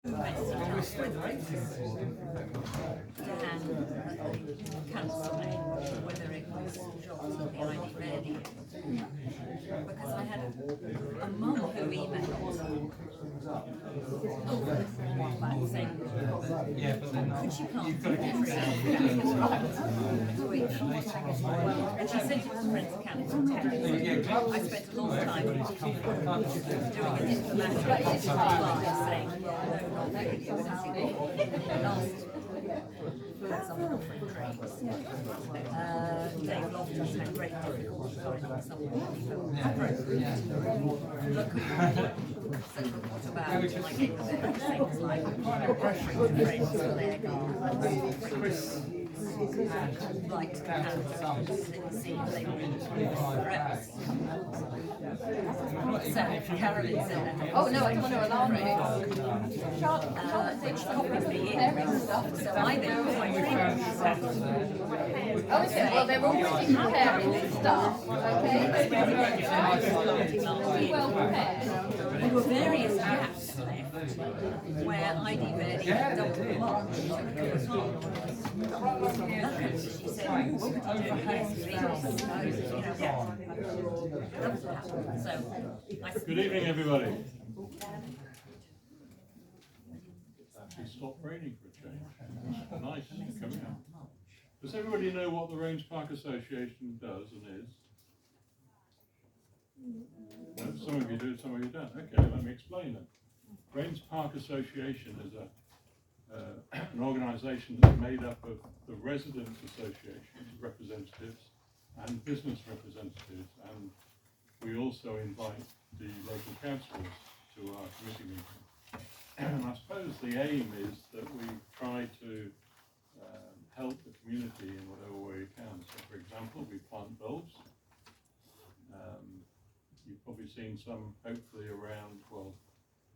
whether it was jobs in the ID area. Because I had a mum who emailed back saying, could you plant and she sent it to Friends Council. I spent a long time doing a diplomatic reply saying, no, not really, last someone offering drinks. Dave Loftus had great difficulty finding someone who felt appropriate. Look, so what about like in the various things like offering drinks for their gardens? I'd like to have see if they want to reps. So Carolyn said, oh no, I don't want to alarm you. Which copies me in. So I then put my friends. Oh, okay. Well, they're already preparing this stuff, okay? Well prepared. There were various gaps left where ID barely had done the march to recover time. She said, what would you do? Yes, Good evening, everybody. It's actually stopped raining for a change. Nice coming out. Does everybody know what the Raynes Park Association does and is? No, some of you do, some of you don't. Okay, let me explain it. Raynes Park Association is an organisation that's made up of the residents' associations, representatives, and business representatives, and we also invite the local councillors to our committee meeting. And I suppose the aim is that we try to help the community in whatever way we can. So, for example, we plant bulbs. You've probably seen some, hopefully, around, well,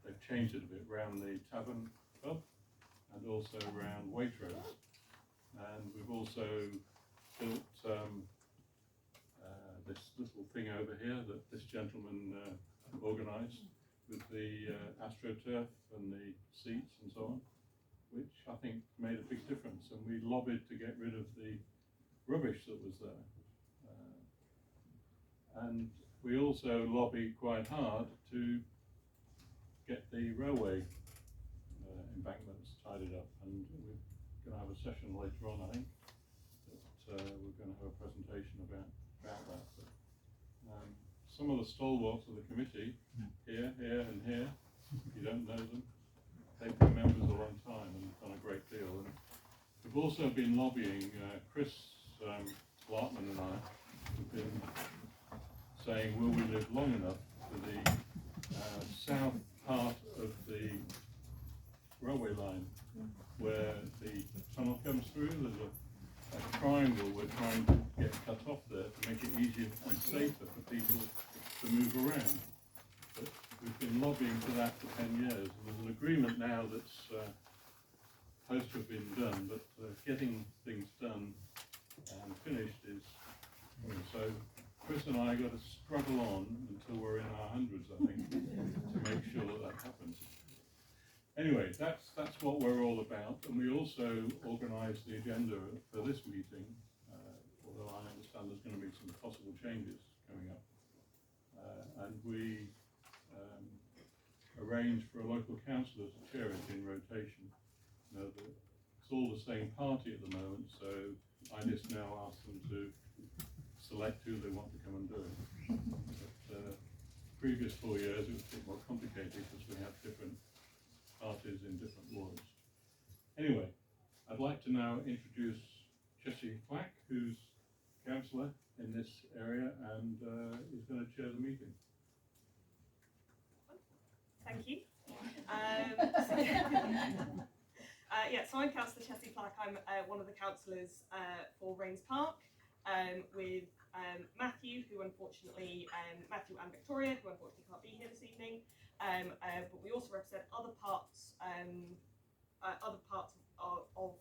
they've changed it a bit, around the Tavern Club and also around Waitrose. And we've also built this little thing over here that this gentleman organised with the AstroTurf and the seats and so on, which I think made a big difference. And we lobbied to get rid of the rubbish that was there. And we also lobbied quite hard to get the railway embankments tidied up. And we're going to have a session later on, I think, that we're going to have a presentation about that. But, some of the stalwarts of the committee, here, and here, if you don't know them, they've been members a long time and done a great deal. And we've also been lobbying, Chris Lartman and I have been saying, will we live long enough for the south part of the railway line where the tunnel comes through. There's a triangle we're trying to get cut off there to make it easier and safer for people to move around. But we've been lobbying for that for 10 years, and there's an agreement now that's supposed to have been done, but getting things done and finished is, so Chris and I got to struggle on until we're in our hundreds, I think, to make sure that that happens. Anyway, that's what we're all about, and we also organised the agenda for this meeting, although I understand there's going to be some possible changes coming up. And we arranged for a local councillor to chair it in rotation. It's all the same party at the moment, so I just now ask them to select who they want to come and do it. But, previous 4 years it was a bit more complicated because we had different parties in different wards. Anyway, I'd like to now introduce Jessie Flack, who's councillor in this area and is going to chair the meeting. Thank you. So I'm Councillor Jessie Flack. I'm one of the councillors for Raynes Park, with Matthew, who unfortunately, Matthew and Victoria, who unfortunately can't be here this evening. But we also represent other parts of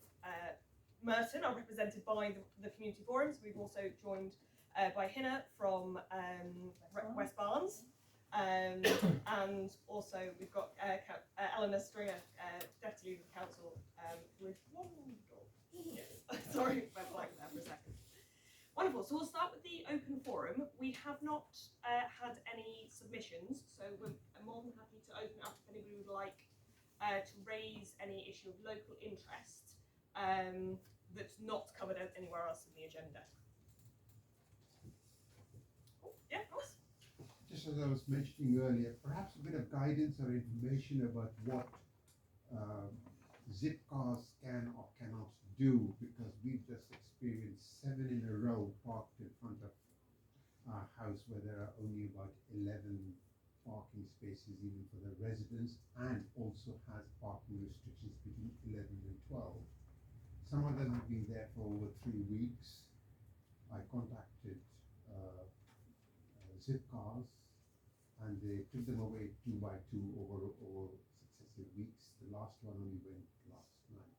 Merton are represented by the community forums. We've also joined by Hinna from West Barnes, And also we've got Eleanor Stringer, Deputy Leader of the Council, with yes, sorry, went blank there for a second. Wonderful, so we'll start with the open forum. We have not had any submissions, so we're more than happy to open it up if anybody would like to raise any issue of local interest that's not covered anywhere else in the agenda. Oh, yeah, of course. Just as I was mentioning earlier, perhaps a bit of guidance or information about what zip cars can or cannot do, because we've just experienced 7 in a row parked in front of our house where there are only about 11 parking spaces even for the residents, and also has parking restrictions between 11 and 12. Some of them have been there for over 3 weeks. I contacted zip cars, and they took them away 2 by 2 over successive weeks. The last one only went last night.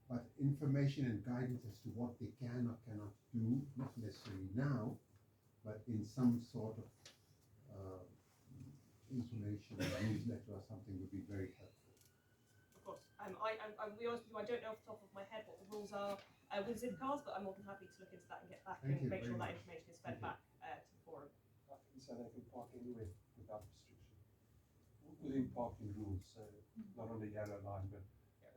But information and guidance as to what they can or cannot do, not necessarily now, but in some sort of information newsletter or something would be very helpful. Of course. I'll be honest with you, I don't know off the top of my head what the rules are with zip cars, but I'm more than happy to look into that and get back and make sure that information is fed back to the forum. I think so they can park anywhere without restriction. Within parking rules, so not on the yellow line, but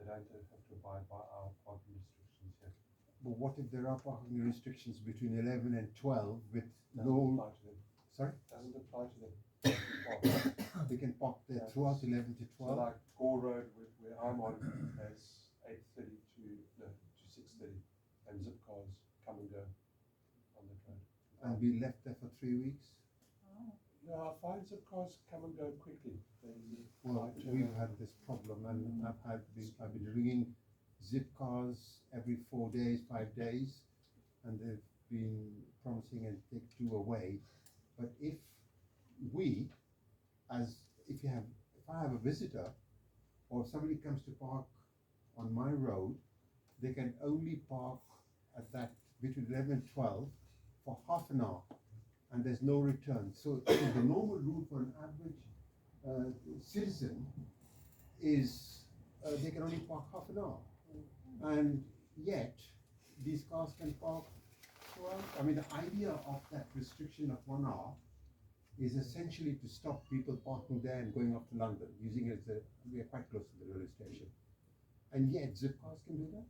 they don't have to abide by our parking restrictions here. But what if there are parking restrictions between 11 and 12 with Doesn't no... apply to them. Sorry? Doesn't apply to them. They can park there Yeah. throughout 11 to 12? So like Gore Road, where I'm on, has 8:30 to 6:30, and zip cars come and go on that road. And be left there for 3 weeks? Yeah, I find zip cars come and go quickly. Well, we've had this problem, and I've been ringing zip cars every 4 days, 5 days, and they've been promising and take 2 away. But if I have a visitor or somebody comes to park on my road, they can only park at that between 11 and 12 for half an hour, and there's no return. So the normal rule for an average citizen is they can only park half an hour, and yet these cars can park throughout. I mean, the idea of that restriction of 1 hour is essentially to stop people parking there and going off to London, using it as we are quite close to the railway station, and yet zip cars can do that.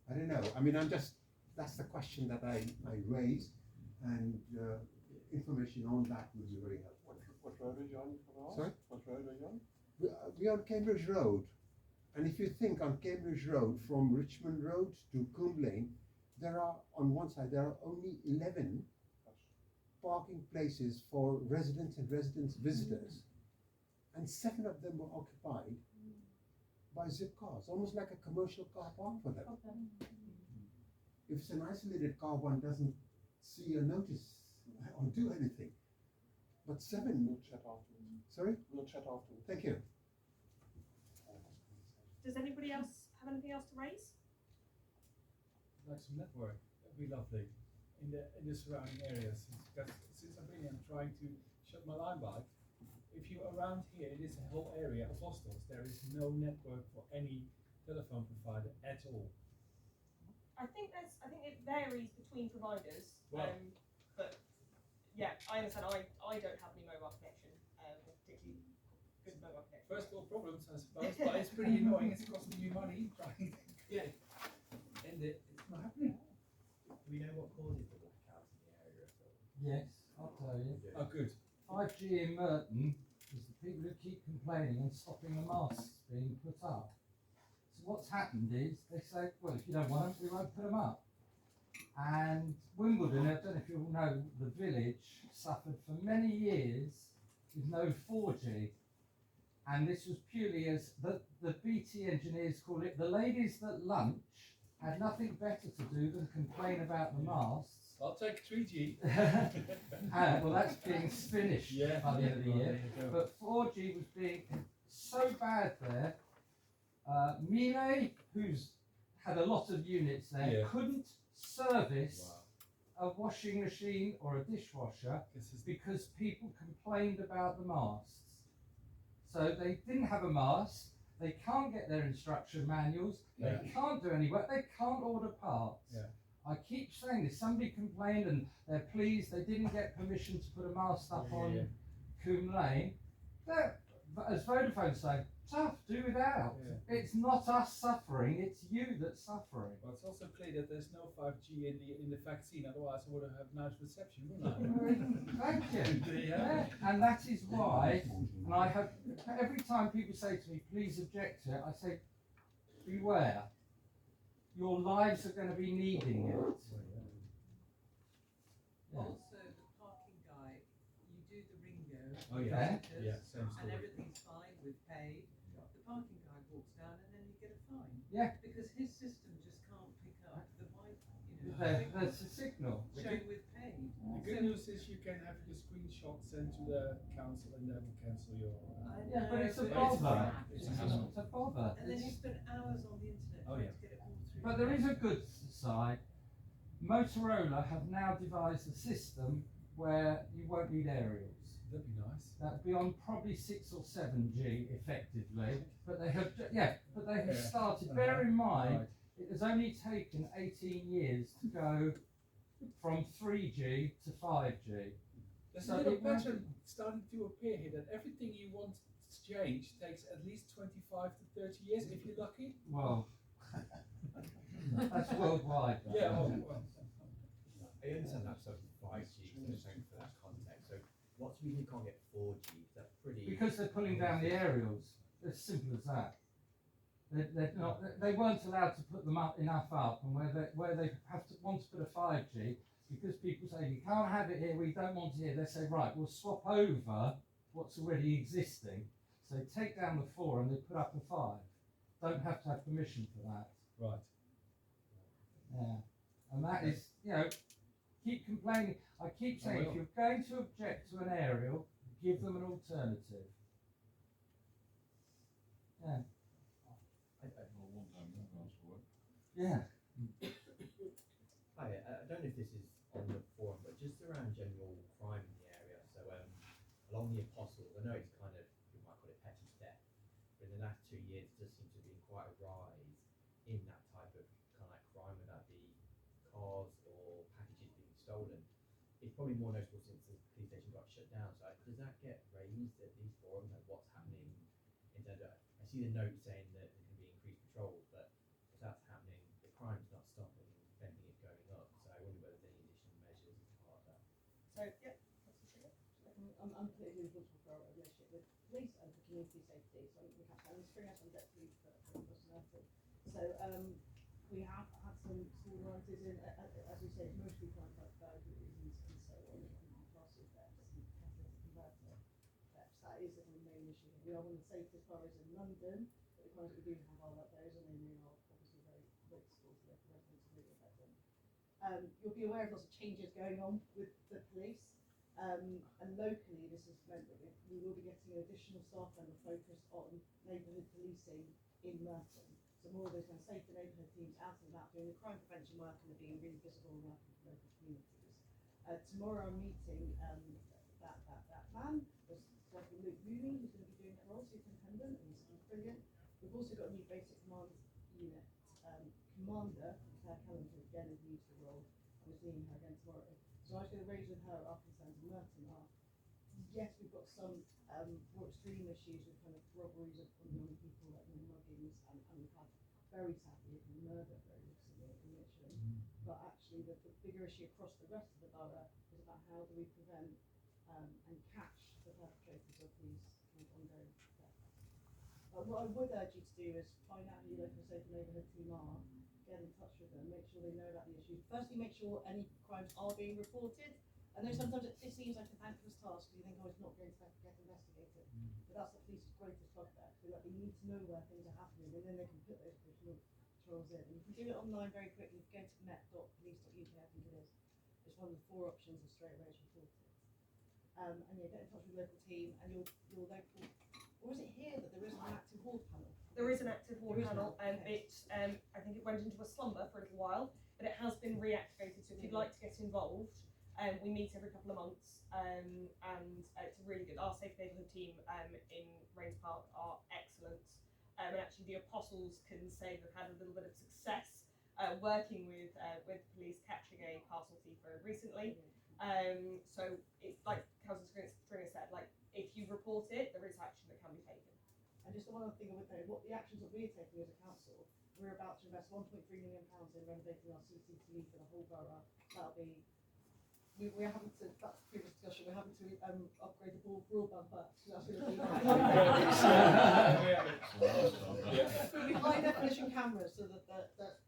I don't know. I mean, that's the question that I raised, and information on that would be very helpful. What road are you on? Sorry? What road are you on? We're on Cambridge Road, and if you think on Cambridge Road from Richmond Road to Coombe Lane, there are, on one side, there are only 11 parking places for residents and residents visitors, and 7 of them were occupied by zip cars, almost like a commercial car park for them. If it's an isolated car, one doesn't see or notice or do anything. But 7. We'll chat afterwards. Sorry? We'll chat afterwards. Thank you. Does anybody else have anything else to raise? Like some network, that'd be lovely in the surrounding areas. Because since I've been here, I'm trying to shut my line bike. If you're around here in this whole area of hostels, there is no network for any telephone provider at all. I think it varies between providers. Well- But yeah, I understand. I don't have any mobile connection, or particularly good mobile connection. First world problems, I suppose, but it's pretty annoying. It's costing you money trying to get it, and it's not happening. We know what causes the blackouts in the area at all. Yes, I'll tell you. Oh, good. 5G in Merton is the people who keep complaining and stopping the masts being put up. So what's happened is they say, well, if you don't want them, we won't put them up. And Wimbledon, I don't know if you all know, the village suffered for many years with no 4G. And this was purely as the BT engineers call it, the ladies that lunch had nothing better to do than complain about the masts. I'll take 3G. Well, that's being finished by the end of the year. But 4G was being so bad there. Miele, who's had a lot of units there, couldn't service a washing machine or a dishwasher because people complained about the masks. So they didn't have a mask, they can't get their instruction manuals, they can't do any work, they can't order parts. Yeah. I keep saying this, somebody complained and they're pleased they didn't get permission to put a mast up on Coombe Lane. But as Vodafone say, tough, do without. Yeah. It's not us suffering, it's you that's suffering. Well, it's also clear that there's no 5G in the vaccine, otherwise I would have nice reception, wouldn't I? Thank you. Yeah. And that is why, and I have, every time people say to me, please object to it, I say, beware. Your lives are going to be needing it. Yeah. Also, the parking guy, you do the Ringo. Oh yeah, Yeah. Same And story. everything's fine with paid. The parking guy walks down and then you get a fine. Yeah. Because his system just can't pick up the Wi-Fi, There's a signal. showing with paid. The good news is you can have your screenshot sent to the council and they will cancel your. Yeah, but it's a but bother. It's It's a bother. And then you spend hours on the internet Oh, trying yeah. to get it all through. But there is a good side. Motorola have now devised a system where you won't need aerials. That'd be nice. That'd be on probably 6 or 7G effectively, but they have started. Bear in mind, Right. it has only taken 18 years to go from 3G to 5G. There's So a little it won't- pattern starting to appear here that everything you want to change takes at least 25 to 30 years if you're lucky. Well, that's worldwide. though. Yeah. Well, I understand that sort of 5G, so thanks for that context. So what's the reason you can't get 4G? That's pretty. Because they're pulling down the aerials. It's simple as that. They're not. They weren't allowed to put them up enough up, and where they have to want to put a 5G, because people say you can't have it here, we don't want it here. They say right, we'll swap over what's already existing. So they take down the 4 and they put up a 5. Don't have to have permission for that. right. Yeah, and that is, keep complaining. I keep saying, if you're going to object to an aerial, give them an alternative. Yeah. Yeah. Hi, I don't know if this is on the forum, but just around general crime in the area. So along the Apostles, I know it's kind of, you might call it petty theft, but in the last 2 years, there does seem to have been quite a rise in that type of kind of like crime, whether that be cars or packages being stolen. It's probably more noticeable since the police station got shut down. So does that get raised at these forums, like what's happening in terms of, I see the note saying that there can be increased patrols, but if that's happening, the crime's not stopping, if anything, it's going up. So I wonder whether there's any additional measures as part of that. So, yeah, that's the trigger. I'm politically responsible for our relationship with police and for community safety. So we have to spring us on debt for personality. So we have had some small rises in, as we said, mostly crime like burglaries and so on, and parcel thefts and catalytic converter thefts. That is the main issue. We are one of the safest boroughs in London, but the crimes that we do have are like those, and they are obviously very noticeable to local residents and really affect them. You'll be aware of lots of changes going on with the police. And locally, this has meant that we will be getting an additional staff member focused on neighbourhood policing in Merton. So more of those kind of safer neighbourhood teams out and about doing the crime prevention work and being really visible and working for local communities. Tomorrow I'm meeting that man, there's Luke Mooney, who's going to be doing that role, superintendent, and he's brilliant. We've also got a new basic command unit commander, Claire Callender, again is new to the role. I'm seeing her again tomorrow. So I was going to raise with her our concerns in Merton are, yes, we've got some more extreme issues with kind of robberies of young people, like muggings, and we've had very sadly a murder very recently in Mitcham. But actually the bigger issue across the rest of the borough is about how do we prevent and catch the perpetrators of these kind of ongoing thefts. What I would urge you to do is find out who your local safe neighbourhood team are, get in touch with them, make sure they know about the issue. Firstly, make sure any crimes are being reported. I know sometimes it seems like a thankless task because you think, oh, it's not going to get investigated. But that's the police's greatest bugbear. So they need to know where things are happening and then they can put those additional patrols in. And you can do it online very quickly. If you go to met.police.uk, I think it is. It's one of the 4 options of straight away reported. And yeah, get in touch with the local team and your local, or is it here that there is an active ward panel? There is an active ward panel, and I think it went into a slumber for a little while, but it has been reactivated. So if you'd like to get involved, we meet every couple of months, and it's really good. Our safe neighbourhood team in Raynes Park are excellent, and actually the apostles can say they've had a little bit of success working with police catching a parcel thief very recently. So it's like Councillor Stringer said, like if you report it, there is action that can be taken. And just one other thing with what the actions that we're taking as a council, we're about to invest £1.3 million in renovating our CCTV for the whole borough. That'll be, we're having to, that's the previous discussion, we're having to upgrade the broadband first. That's going to be It'll be high definition cameras so that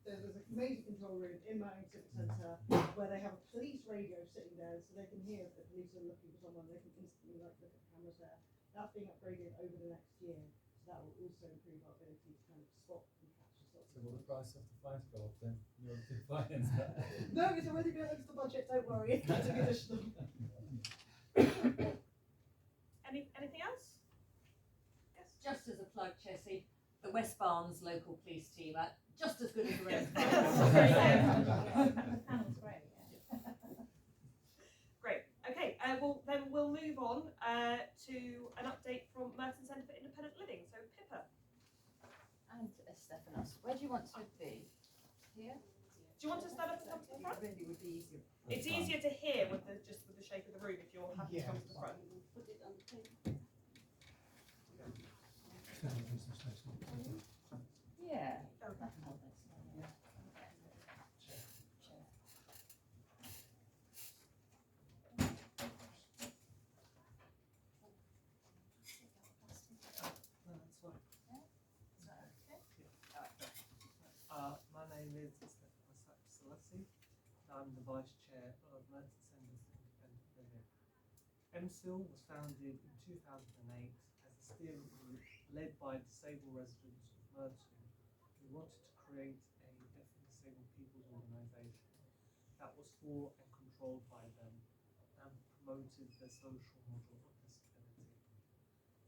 there's a major control room in Mountain Civic Centre where they have a police radio sitting there so they can hear if the police are looking for someone, they can instantly look at the cameras there. That's being upgraded over the next year. That will also improve our ability to kind of spot and catch the stuff. So will the price of the fines go up then? In order to finance that? No, it's already built into the budget, don't worry, that's an additional. Anything else? Yes. Just as a plug, Chessie, the West Barnes local police team are just as good as the Raynes. Panel's great, yeah. Great. Okay. Well, then we'll move on to an update from Merton Centre for Independent Living. So Pippa. And Stephanos, where do you want to be? Here? Do you want to stand up and come to the front? It really would be easier. It's easier to hear with the shape of the room if you're happy to come to the front. Put it on the table. Yeah. My name is Stephanos Salasi. I'm the Vice Chair of Merton Centre for Independent Living. MSIL was founded in 2008 as a steering group led by disabled residents of Merton who wanted to create a deafly disabled people's organisation that was for and controlled by them and promoted the social model of disability.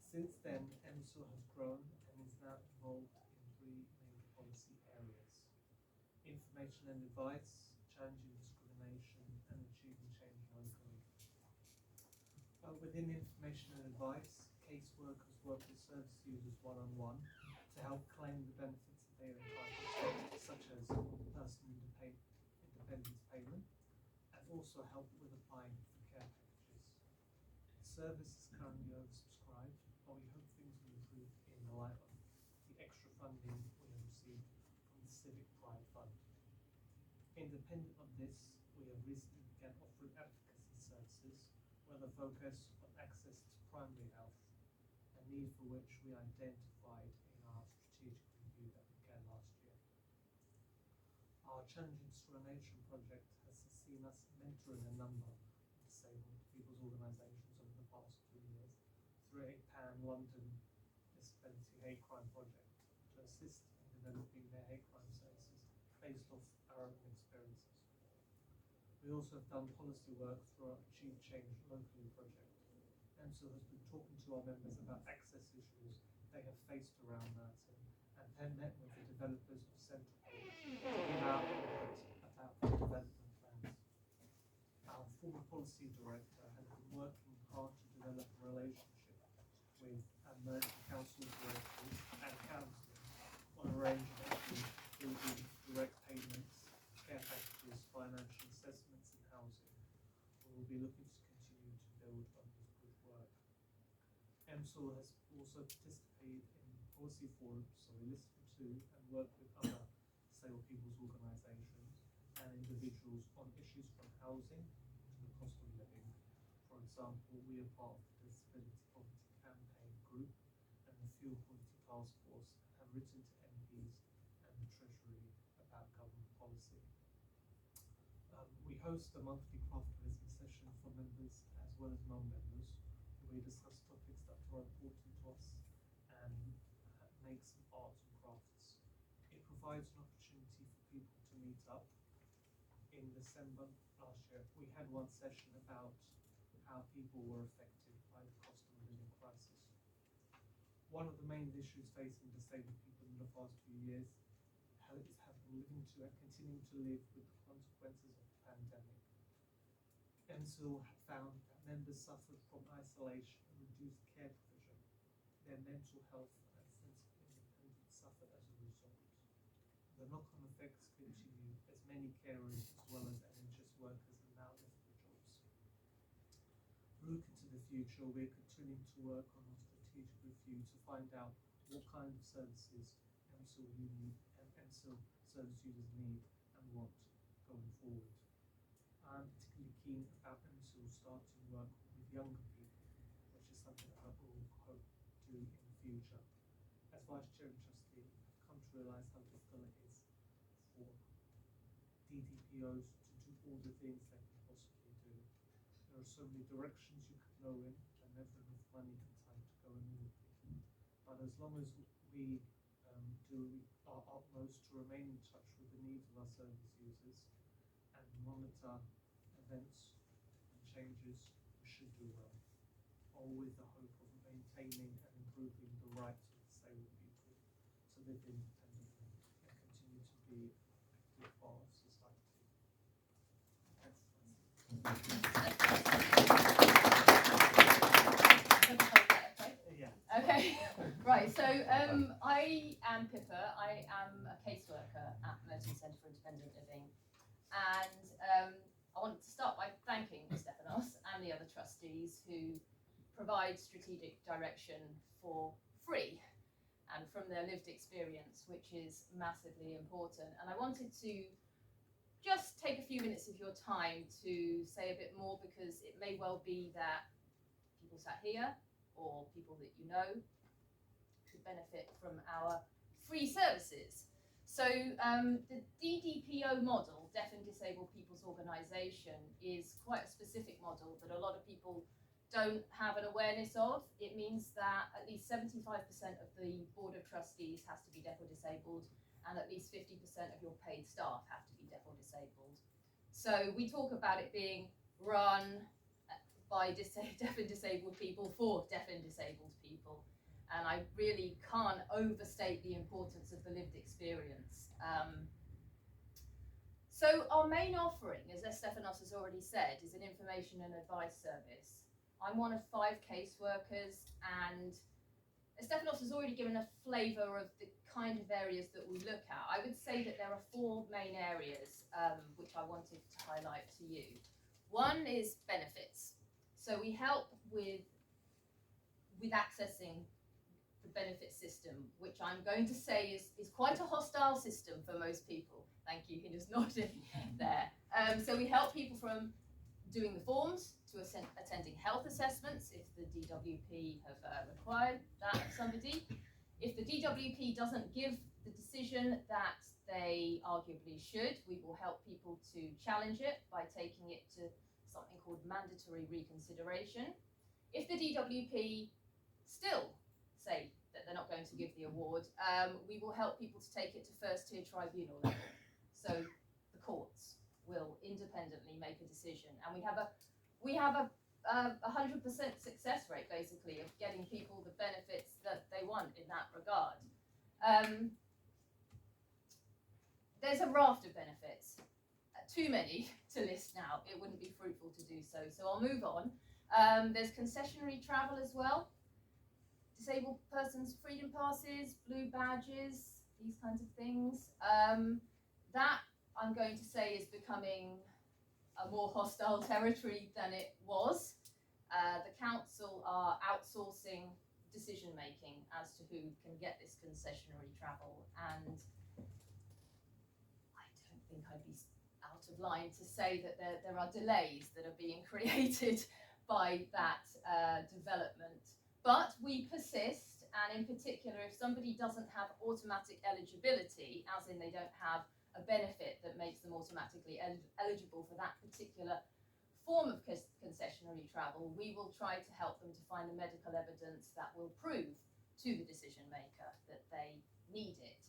Since then, MSIL has grown and is now involved in 3 major policy areas: information and advice, challenging discrimination, and achieving change locally. Within information and advice, caseworkers work with service users one-on-one to help claim the benefits that they are entitled to, such as personal independence payment, and also help with applying for care packages. The service is currently oversubscribed, but we hope things will improve in the light of the extra funding we have received from the Civic Pride Fund. Independent of this, we have recently begun offering advocacy services with a focus on access to primary health, a need for which we identified in our strategic review that began last year. Our challenging discrimination project has seen us mentoring a number of disabled people's organisations over the past 2 years through a pan-London disability hate crime project to assist in developing their hate crime services based off our own experiences. We also have done policy work through our Achieve Change Locally project. MSIL has been talking to our members about access issues they have faced around Merton and then met with the developers of Central to give our input about the development plans. Our former policy director has been working hard to develop a relationship with Merton Council directors and councillors on a range of issues, including direct payments, care packages, financial assessments and housing. We will be looking to continue to build on this good work. MSIL has also participated in policy forums, so we listen to and work with other disabled people's organisations and individuals on issues from housing to the cost of living. For example, we are part of the Disability Poverty Campaign Group and the Fuel Poverty Task Force and have written to MPs and the Treasury about government policy. We host a monthly craftivism session for members as well as non-members, where we discuss topics that are important to us and make some arts and crafts. It provides an opportunity for people to meet up. In December last year, we had one session about how people were affected by the cost of living crisis. One of the main issues facing disabled people last few years have been living to and continuing to live with the consequences of the pandemic. MSIL have found that members suffered from isolation and reduced care provision. Their mental health and sense of independence suffered as a result. The knock-on effects continue as many carers as well as NHS workers are now left for jobs. Looking to the future, we're continuing to work on a strategic review to find out what kind of services MSIL service users need and want going forward. I'm particularly keen about MSIL starting work with younger people, which is something I will hope to do in the future. As Vice Chair and Trustee, I've come to realise how difficult it is for DDPOs to do all the things they can possibly do. There are so many directions you could go in and never enough money and time to go in all of them. But as long as we do our utmost to remain in touch with the needs of our service users and monitor events and changes, we should do well, all with the hope of maintaining and improving the rights of disabled people to live independently and continue to be an active part of society. Yeah. Okay. Right. So I am Pippa. I am a caseworker at Merton Centre for Independent Living, and I wanted to start by thanking Stephanos and the other trustees who provide strategic direction for free and from their lived experience, which is massively important. And I wanted to just take a few minutes of your time to say a bit more, because it may well be that people sat here or people that you know could benefit from our free services. So the DDPO model, Deaf and Disabled People's Organisation, is quite a specific model that a lot of people don't have an awareness of. It means that at least 75% of the Board of Trustees has to be deaf or disabled, and at least 50% of your paid staff have to be deaf or disabled. So we talk about it being run by deaf and disabled people for deaf and disabled people. And I really can't overstate the importance of the lived experience. So our main offering, as Stephanos has already said, is an information and advice service. I'm one of 5 caseworkers, and Stephanos has already given a flavour of the kind of areas that we look at. I would say that there are 4 main areas which I wanted to highlight to you. One is benefits. So we help with accessing the benefit system, which I'm going to say is quite a hostile system for most people. Thank you, he just nodded there. So we help people from doing the forms to attending health assessments if the DWP have required that of somebody. If the DWP doesn't give the decision that they arguably should, we will help people to challenge it by taking it to something called mandatory reconsideration. If the DWP still say that they're not going to give the award, we will help people to take it to first tier tribunal level. So the courts will independently make a decision, and we have a 100% success rate basically of getting people the benefits that they want in that regard. There's a raft of benefits, too many to list now. It wouldn't be fruitful to do so, so I'll move on. There's concessionary travel as well. Disabled persons freedom passes, blue badges, these kinds of things. That I'm going to say is becoming a more hostile territory than it was. The council are outsourcing decision making as to who can get this concessionary travel, and I don't think I'd be out of line to say that there are delays that are being created by that development. But we persist, and in particular, if somebody doesn't have automatic eligibility, as in they don't have a benefit that makes them automatically eligible for that particular form of concessionary travel, we will try to help them to find the medical evidence that will prove to the decision maker that they need it.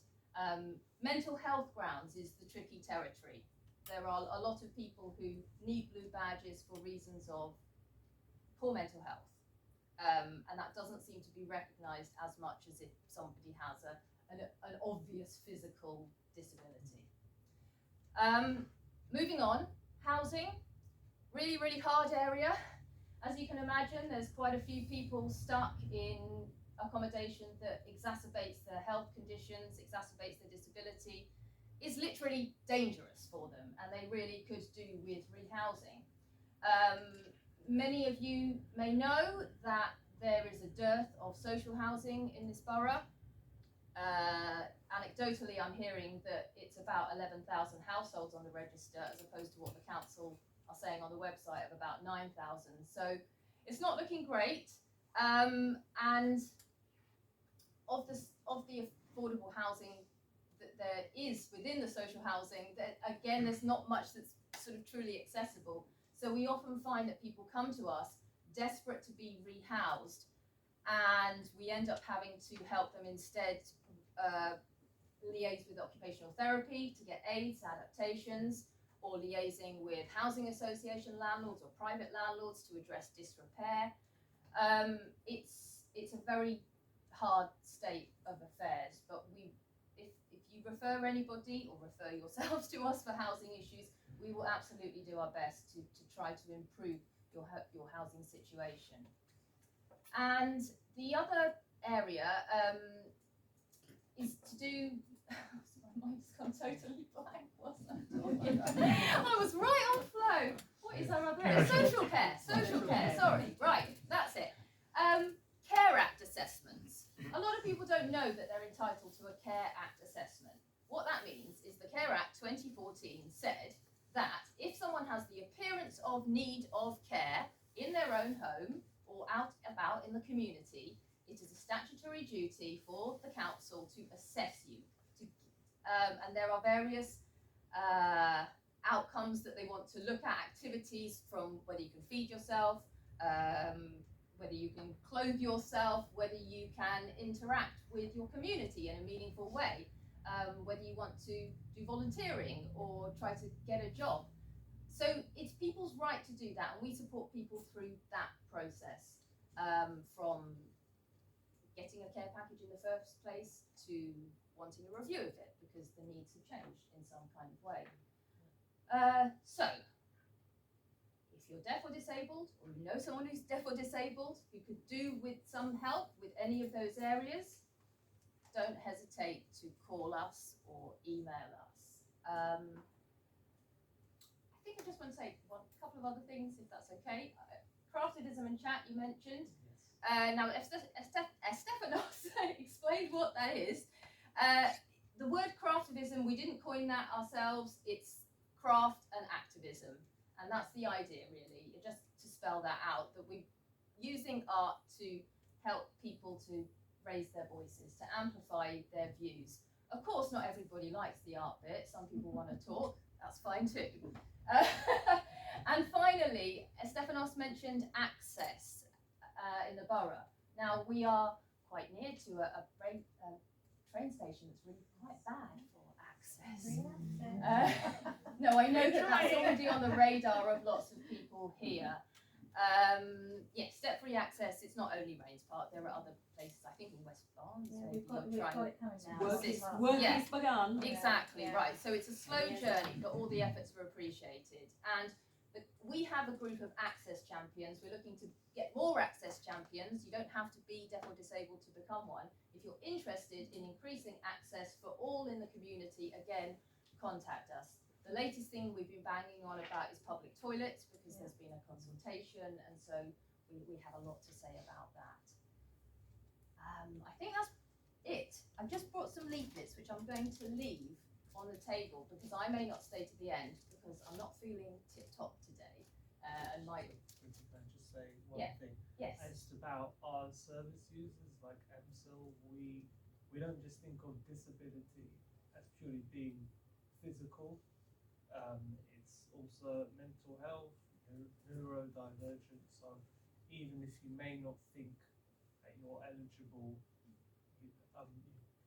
Mental health grounds is the tricky territory. There are a lot of people who need blue badges for reasons of poor mental health. And that doesn't seem to be recognised as much as if somebody has an obvious serious physical disability. Moving on, housing, really, really hard area. As you can imagine, there's quite a few people stuck in accommodation that exacerbates their health conditions, exacerbates their disability, is literally dangerous for them, and they really could do with rehousing. Many of you may know that there is a dearth of social housing in this borough. Anecdotally, I'm hearing that it's about 11,000 households on the register, as opposed to what the council are saying on the website of about 9,000. So it's not looking great. And of the affordable housing that there is within the social housing, that again, there's not much that's sort of truly accessible. So we often find that people come to us desperate to be rehoused, and we end up having to help them instead liaise with occupational therapy to get aids, adaptations, or liaising with housing association landlords or private landlords to address disrepair. It's a very hard state of affairs, but if you refer anybody or refer yourselves to us for housing issues, we will absolutely do our best to try to improve your housing situation. And the other area is to do. My mind's gone totally blank, wasn't I? I was right on flow. What is our other area? Social care. Social care. Sorry. Right. That's it. Care Act assessments. A lot of people don't know that they're entitled to a Care Act assessment. What that means is the Care Act 2014 said that if someone has the appearance of need of care in their own home or out about in the community, it is a statutory duty for the council to assess you. And there are various outcomes that they want to look at, activities from whether you can feed yourself, whether you can clothe yourself, whether you can interact with your community in a meaningful way, whether you want to do volunteering or try to get a job. So it's people's right to do that, and we support people through that process, from getting a care package in the first place to wanting a review of it because the needs have changed in some kind of way. So if you're deaf or disabled, or you know someone who's deaf or disabled who could do with some help with any of those areas, don't hesitate to call us or email us. I think I just want to say a couple of other things, if that's okay. Craftivism and chat you mentioned. Now, Stefanos explained what that is. The word craftivism, we didn't coin that ourselves. It's craft and activism, and that's the idea, really. Just to spell that out, that we're using art to help people to raise their voices, to amplify their views. Of course, not everybody likes the art bit. Some people want to talk. That's fine too. And finally, Stefanos mentioned access in the borough. Now, we are quite near to a train station that's really quite bad for access. No, I know that that's already on the radar of lots of people here. Yes, step-free access, it's not only Raynes Park, there are other places, I think in West Barnes. Yeah, maybe we've got you're it trying coming to now. assist. Work Yeah. is begun. Exactly, Yeah. right. So it's a slow journey, but all the efforts are appreciated. And we have a group of access champions. We're looking to get more access champions. You don't have to be deaf or disabled to become one. If you're interested in increasing access for all in the community, again, contact us. The latest thing we've been banging on about is public toilets, because there's been a consultation, and so we have a lot to say about that. I think that's it. I've just brought some leaflets, which I'm going to leave on the table, because I may not stay to the end, because I'm not feeling tip-top today. And my... Can I just say one Yeah. thing? Yes. Just about our service users, like EMSIL, we don't just think of disability as purely being physical. It's also mental health, neurodivergent. So even if you may not think that you're eligible, you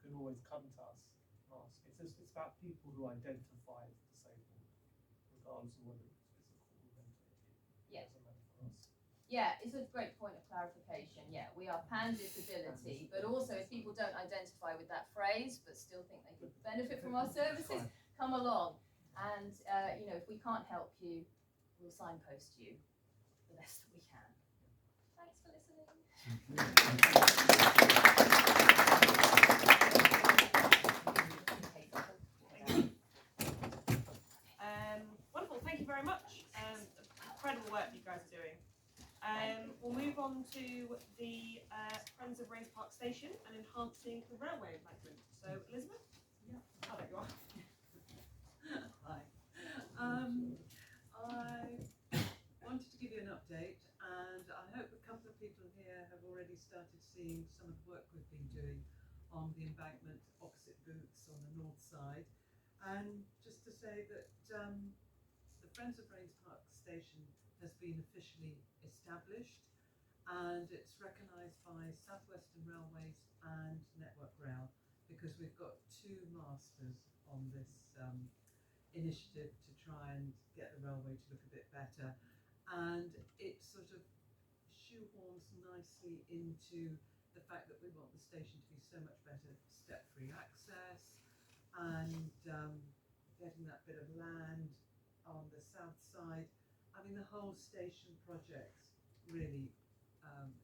can always come to us and ask. It's about people who identify as disabled, regardless of whether it's physical or mental. Yeah. Doesn't matter for us. Yeah, it's a great point of clarification. Yeah, we are pan disability, but also if people don't identify with that phrase, but still think they could benefit from our services, come along. And you know, if we can't help you, we'll signpost you the best that we can. Thanks for listening. Wonderful, thank you very much. Incredible work you guys are doing. We'll move on to the Friends of Raynes Park Station and enhancing the railway embankment. So, Elizabeth? Yeah. Oh, there you are. Hi. I wanted to give you an update, and I hope a couple of people here have already started seeing some of the work we've been doing on the embankment opposite Boots on the north side. And just to say that the Friends of Raynes Park Station has been officially established, and it's recognised by South Western Railways and Network Rail, because we've got two masters on this initiative to try and get the railway to look a bit better, and it sort of shoehorns nicely into the fact that we want the station to be so much better, step-free access, and getting that bit of land on the south side. I mean, the whole station project really,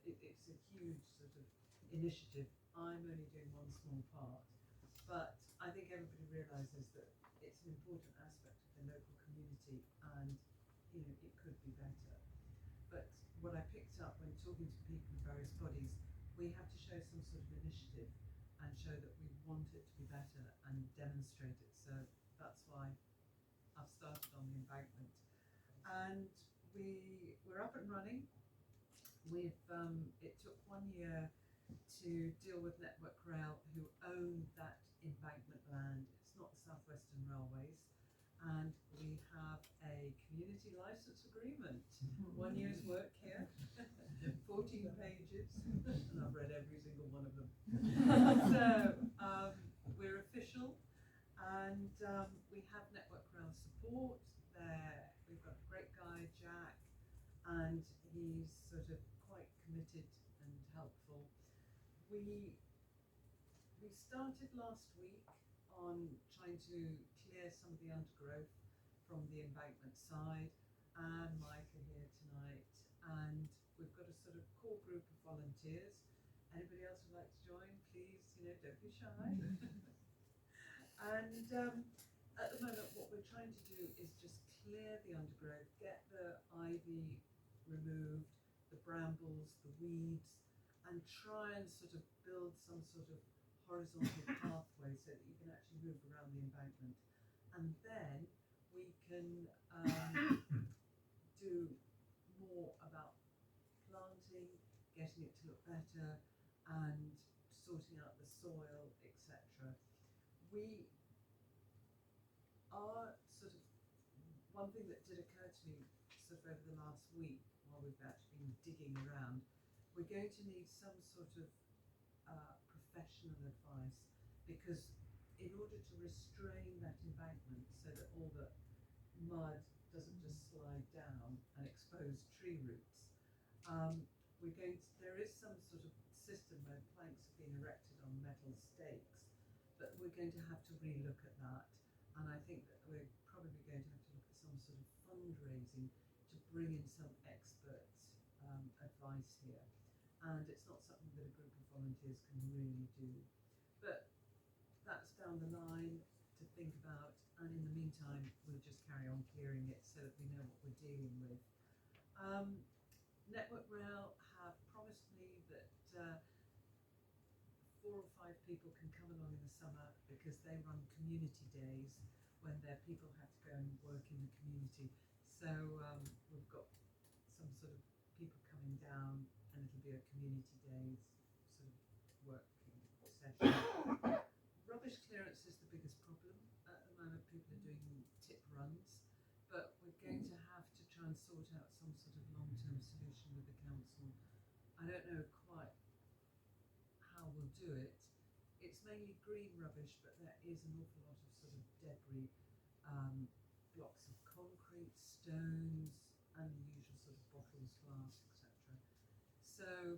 it's a huge sort of initiative. I'm only doing one small part, but I think everybody realises that it's an important aspect of the local community, and you know, it could be better. But what I picked up when talking to people in various bodies, we have to show some sort of initiative and show that we want it to be better and demonstrate it. So that's why I've started on the embankment, and we're up and running. We've it took 1 year to deal with Network Rail, who own that embankment land. It's not the South Western Railways, and we have a community licence agreement. 1 year's work here, 14 pages, and I've read every single one of them. So we're official, and we have Network Rail support there. We've got a great guy, Jack, and he's sort of quite committed and helpful. We started last week on trying to clear some of the undergrowth from the embankment side, and Mike are here tonight, and we've got a sort of core group of volunteers. Anybody else would like to join, please, you know, don't be shy. And at the moment what we're trying to do is just clear the undergrowth, get the ivy removed, the brambles, the weeds, and try and sort of build some sort of horizontal pathway so that you can actually move around the embankment. And then we can do more about planting, getting it to look better, and sorting out the soil, etc. We are sort of, one thing that did occur to me sort of over the last week while we've actually been digging around, we're going to need some sort of professional advice, because in order to restrain that embankment so that all the mud doesn't just slide down and expose tree roots, there is some sort of system where planks have been erected on metal stakes, but we're going to have to relook at that, and I think that we're probably going to have to look at some sort of fundraising to bring in some expert advice here. And it's not something that a group of volunteers can really do, but that's down the line to think about, and in the meantime we'll just carry on clearing it so that we know what we're dealing with. Network Rail have promised me that 4 or 5 people can come along in the summer, because they run community days when their people have to go and work in the community. So we've got some sort of people coming down, and it'll be a community days sort of working session. Rubbish clearance is the biggest problem at the moment. People are doing tip runs, but we're going to have to try and sort out some sort of long-term solution with the council. I don't know quite how we'll do it. It's mainly green rubbish, but there is an awful lot of sort of debris, blocks of concrete, stones, and the usual sort of bottles, glass, etc. So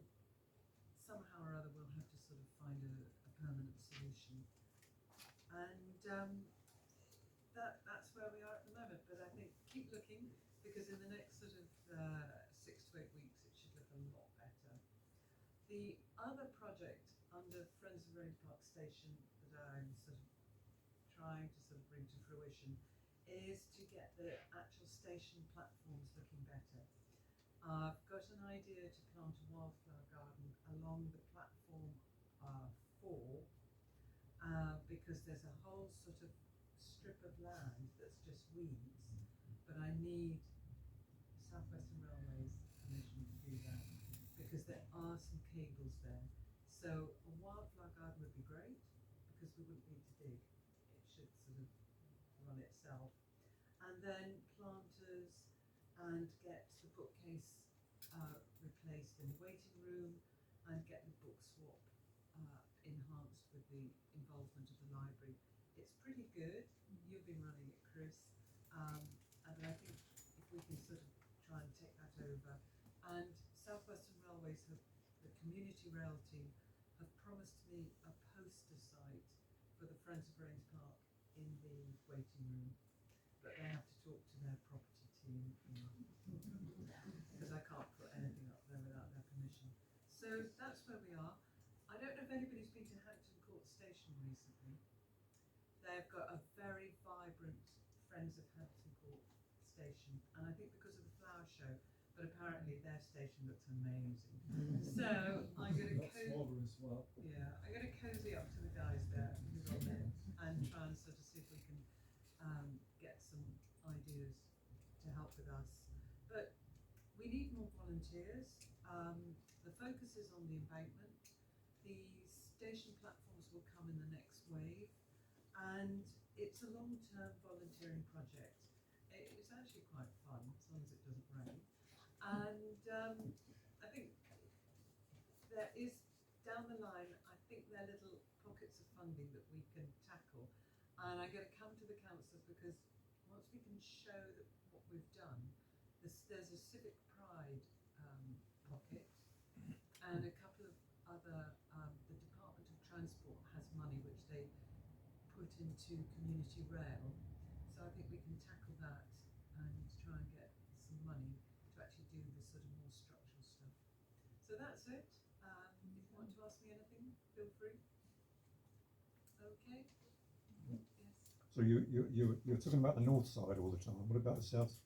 somehow or other we'll have to sort of find a permanent solution. And that's where we are at the moment. But I think keep looking, because in the next sort of 6 to 8 weeks it should look a lot better. The other project under Friends of Raynes Park Station that I'm sort of trying to sort of bring to fruition is to get the actual station platforms looking better. I've got an idea to plant a wildflower garden along the platform 4, because there's a whole sort of strip of land that's just weeds, but I need South Western Railway's permission to do that, because there are some cables there. So a wildflower garden would be great, because we wouldn't need to dig. It should sort of run itself. And then planters, and get the bookcase replaced in the waiting room, and get the book swap enhanced with the involvement of the library. It's pretty good. You've been running it, Chris. And I think if we can sort of try and take that over. And South Western Railways have, the community rail team, have promised me a poster site for the Friends of Raynes Park in the waiting room. But they have to talk to their property team, because I can't put anything up there without their permission. So that's where we are. I don't know if anybody's been to Hampton Court Station recently. They've got a very vibrant Friends of Hampton Court Station, and I think because of the flower show, but apparently their station looks amazing. So I'm going to smaller as well. Yeah, I'm going to cozy up to the guys there who's on there and try and sort of see if we can get some ideas to help with us. But we need more volunteers. The focus is on the embankment. The station platforms will come in the next wave, and it's a long-term volunteering project. It's actually quite fun, as long as it doesn't rain. And I think there is, down the line, I think there are little pockets of funding that we can tackle. And I'm going to come to the councillors, because once we can show that what we've done, there's a civic pride pocket, and a couple of other, the Department of Transport has money which they put into community rail. So I think we can tackle that and try and get some money to actually do the sort of more structural stuff. So that's it. If you want to ask me anything, feel free. Okay. Yes. So you're talking about the north side all the time. What about the south?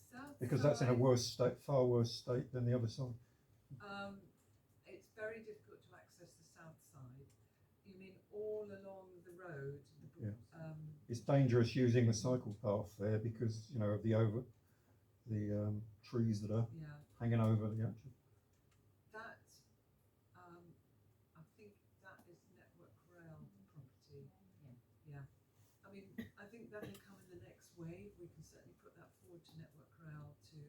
South Because that's in a side, worse state, far worse state than the other side. it's very difficult to access the south side. You mean all along the road? Yeah. It's dangerous using the cycle path there because, you know, of the trees that are Yeah. hanging over the actual. That, I think that is Network Rail property. Yeah. I mean, I think that will come in the next wave. We can certainly put that forward to Network Rail to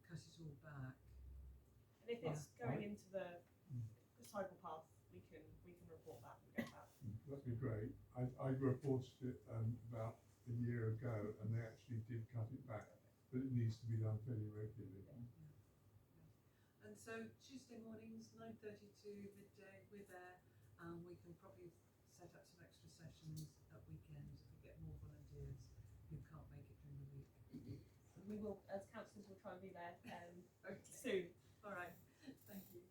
cut it all back. And if it's going into the cycle path, we can report that and get that. That'd be great. I reported it about a year ago, and they actually did cut it back, but it needs to be done fairly regularly. And so Tuesday mornings, 9:30 to midday, we're there, and we can probably set up some extra sessions at weekends if we get more volunteers who can't make it during the week. We will, as councillors, will try and be there Soon. All right. Thank you.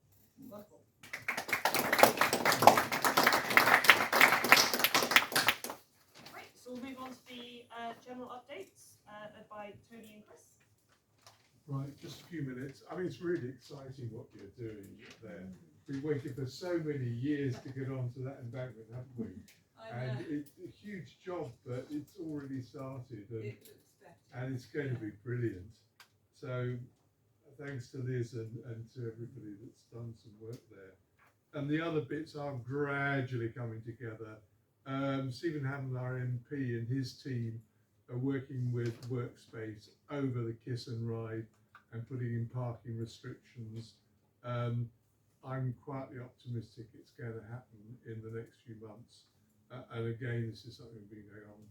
Wonderful. Great, so we'll move on to the general updates led by Tony and Chris. Right, just a few minutes. I mean, it's really exciting what you're doing there. We waited for so many years to get onto that embankment, haven't we? And it's a huge job, but it's already started, and, It looks better. and it's going to be brilliant. So thanks to Liz and to everybody that's done some work there. And the other bits are gradually coming together. Stephen Hammond, our MP, and his team are working with Workspace over the kiss and ride and putting in parking restrictions. I'm quietly optimistic it's going to happen in the next few months. And again, this is something that's been going on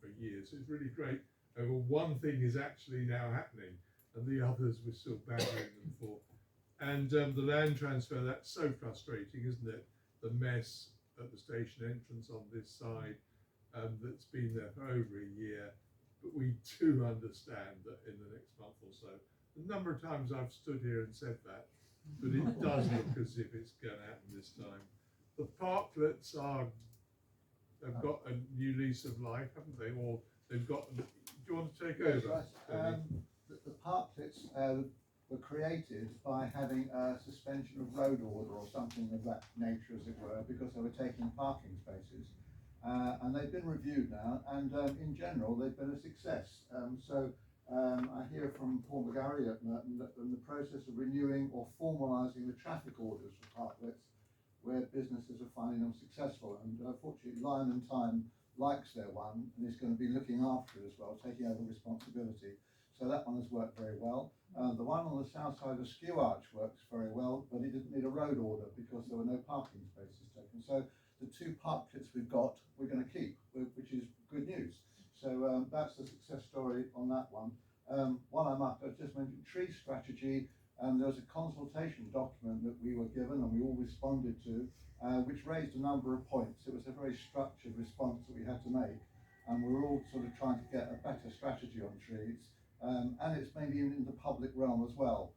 for years. It's really great. One thing is actually now happening, and the others we're still battling them for. And the land transfer, that's so frustrating, isn't it? The mess at the station entrance on this side, that's been there for over a year. But we do understand that in the next month or so, the number of times I've stood here and said that, but it does look as if it's going to happen this time. The parklets have got a new lease of life, haven't they? Or they've got. Do you want to take over? The parklets were created by having a suspension of road order or something of that nature, as it were, because they were taking parking spaces. And they've been reviewed now, and in general they've been a success. I hear from Paul McGarry at Merton that in the process of renewing or formalising the traffic orders for parklets, where businesses are finding them successful. And fortunately, Lion and Time likes their one and is going to be looking after it as well, taking over responsibility. So that one has worked very well. The one on the south side of Skew Arch works very well, but it didn't need a road order because there were no parking spaces taken. So the two parklets we've got, we're going to keep, which is good news. So that's the success story on that one. While I'm up, I just mentioned tree strategy. There was a consultation document that we were given and we all responded to, which raised a number of points. It was a very structured response that we had to make, and we're all sort of trying to get a better strategy on trees, and it's maybe in the public realm as well.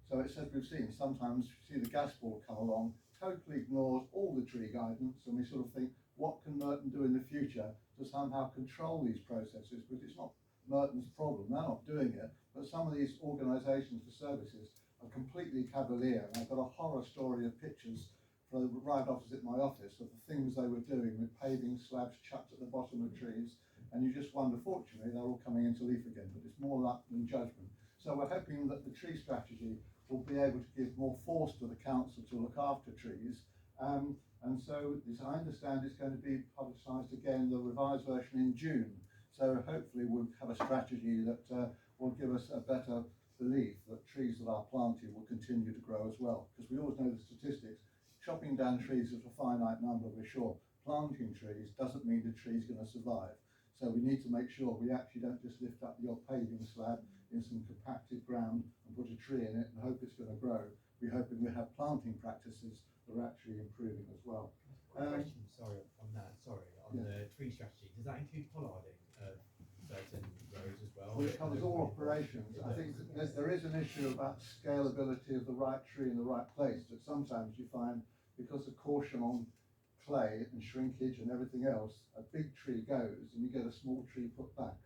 So it's as we've seen, sometimes you see the gas board come along, totally ignores all the tree guidance, and we sort of think, what can Merton do in the future to somehow control these processes? Because it's not Merton's problem, they're not doing it, but some of these organisations for services are completely cavalier. And I've got a horror story of pictures from right opposite my office of the things they were doing with paving slabs chucked at the bottom of trees, and you just wonder, fortunately they're all coming into leaf again, but it's more luck than judgment. So we're hoping that the tree strategy will be able to give more force to the council to look after trees. And so this, I understand, is going to be publicised again, the revised version in June. So hopefully we'll have a strategy that will give us a better belief that trees that are planted will continue to grow as well. Because we always know the statistics, chopping down trees is a finite number, we're sure. Planting trees doesn't mean the tree's going to survive. So we need to make sure we actually don't just lift up the odd paving slab in some compacted ground and put a tree in it and hope it's going to grow. We're hoping we have planting practices that are actually improving as well. Question, sorry, on that, on the tree strategy, does that include pollarding of certain rows as well? Well, it covers all operations. I think there is an issue about scalability of the right tree in the right place, that sometimes you find, because of caution on clay and shrinkage and everything else, a big tree goes and you get a small tree put back.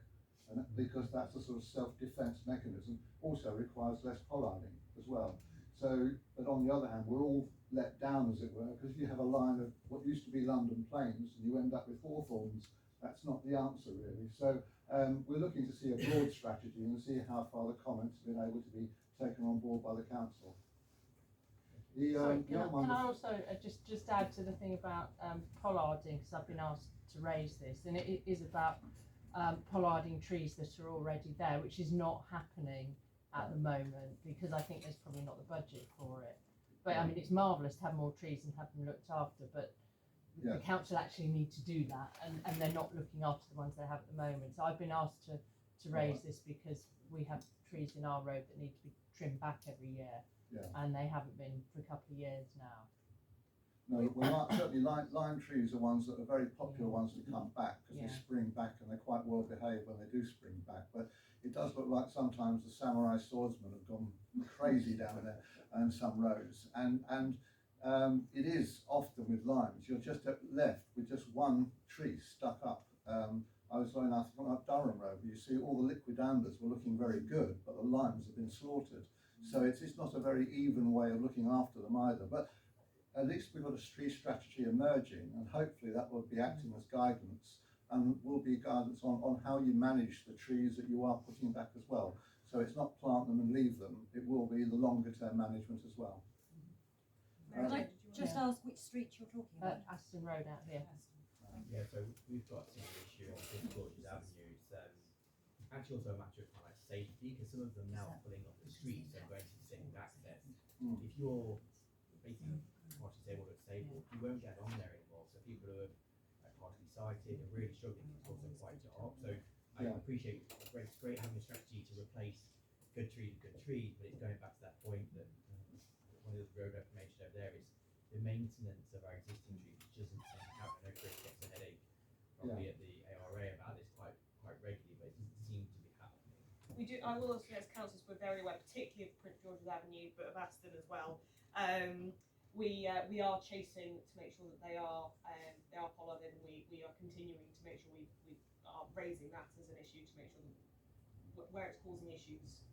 And because that's a sort of self-defense mechanism, also requires less pollarding as well. So, but on the other hand, we're all let down, as it were, because you have a line of what used to be London plains and you end up with hawthorns. That's not the answer, really. So we're looking to see a broad strategy and see how far the comments have been able to be taken on board by the council. Can I also just add to the thing about pollarding, because I've been asked to raise this, and it is about pollarding trees that are already there, which is not happening at the moment because I think there's probably not the budget for it. But I mean, it's marvellous to have more trees and have them looked after, but the council actually need to do that, and they're not looking after the ones they have at the moment. So I've been asked to raise this because we have trees in our road that need to be trimmed back every year, and they haven't been for a couple of years now. No, well, certainly lime trees are ones that are very popular ones to come back because they spring back and they're quite well behaved when they do spring back. But it does look like sometimes the samurai swordsmen have gone crazy down there and some roads. And it is often with limes, you're just left with just one tree stuck up. I was going up Durham Road, where you see all the liquidanders were looking very good, but the limes have been slaughtered. So it's not a very even way of looking after them either. But at least we've got a tree strategy emerging, and hopefully that will be acting as guidance and will be guidance on how you manage the trees that you are putting back as well. So it's not plant them and leave them, it will be the longer term management as well. Can I just ask which street you're talking about? Aston Road out here. Yeah, so we've got a similar issue on St George's Avenue. It's actually also a matter of kind of safety, because some of them now are pulling off the streets and going to disabled access. If you're basically partially disabled, you won't get on there anymore. So people who are partially sighted are really struggling. It's also quite dark. So I appreciate it's great having a strategy to replace good trees with good trees, but it's going back to that point that one of the road reclamation over there is the maintenance of our existing trees, which doesn't seem to happen. I know Chris gets a headache probably at the I will also say as councillors we're very aware, particularly of Prince George's Avenue, but of Aston as well. We are chasing to make sure that they are pollarded, and we are continuing to make sure we are raising that as an issue to make sure that where it's causing issues, just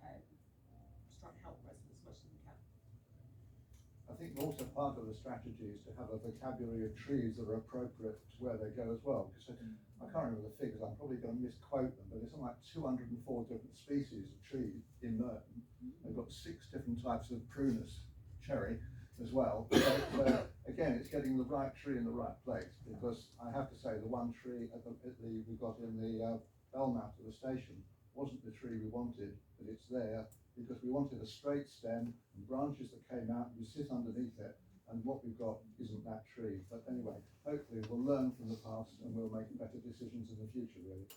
trying to help residents as much as we can. I think also part of the strategy is to have a vocabulary of trees that are appropriate to where they go as well. Because I can't remember the figures, I'm probably going to misquote them, but there's something like 204 different species of trees in Merton. They've got 6 different types of prunus, cherry, as well. So again, it's getting the right tree in the right place, because I have to say the one tree we got in the bell mount of the station wasn't the tree we wanted, but it's there because we wanted a straight stem and branches that came out, and you sit underneath it, and what we've got isn't that tree. But anyway, hopefully we'll learn from the past and we'll make better decisions in the future, really.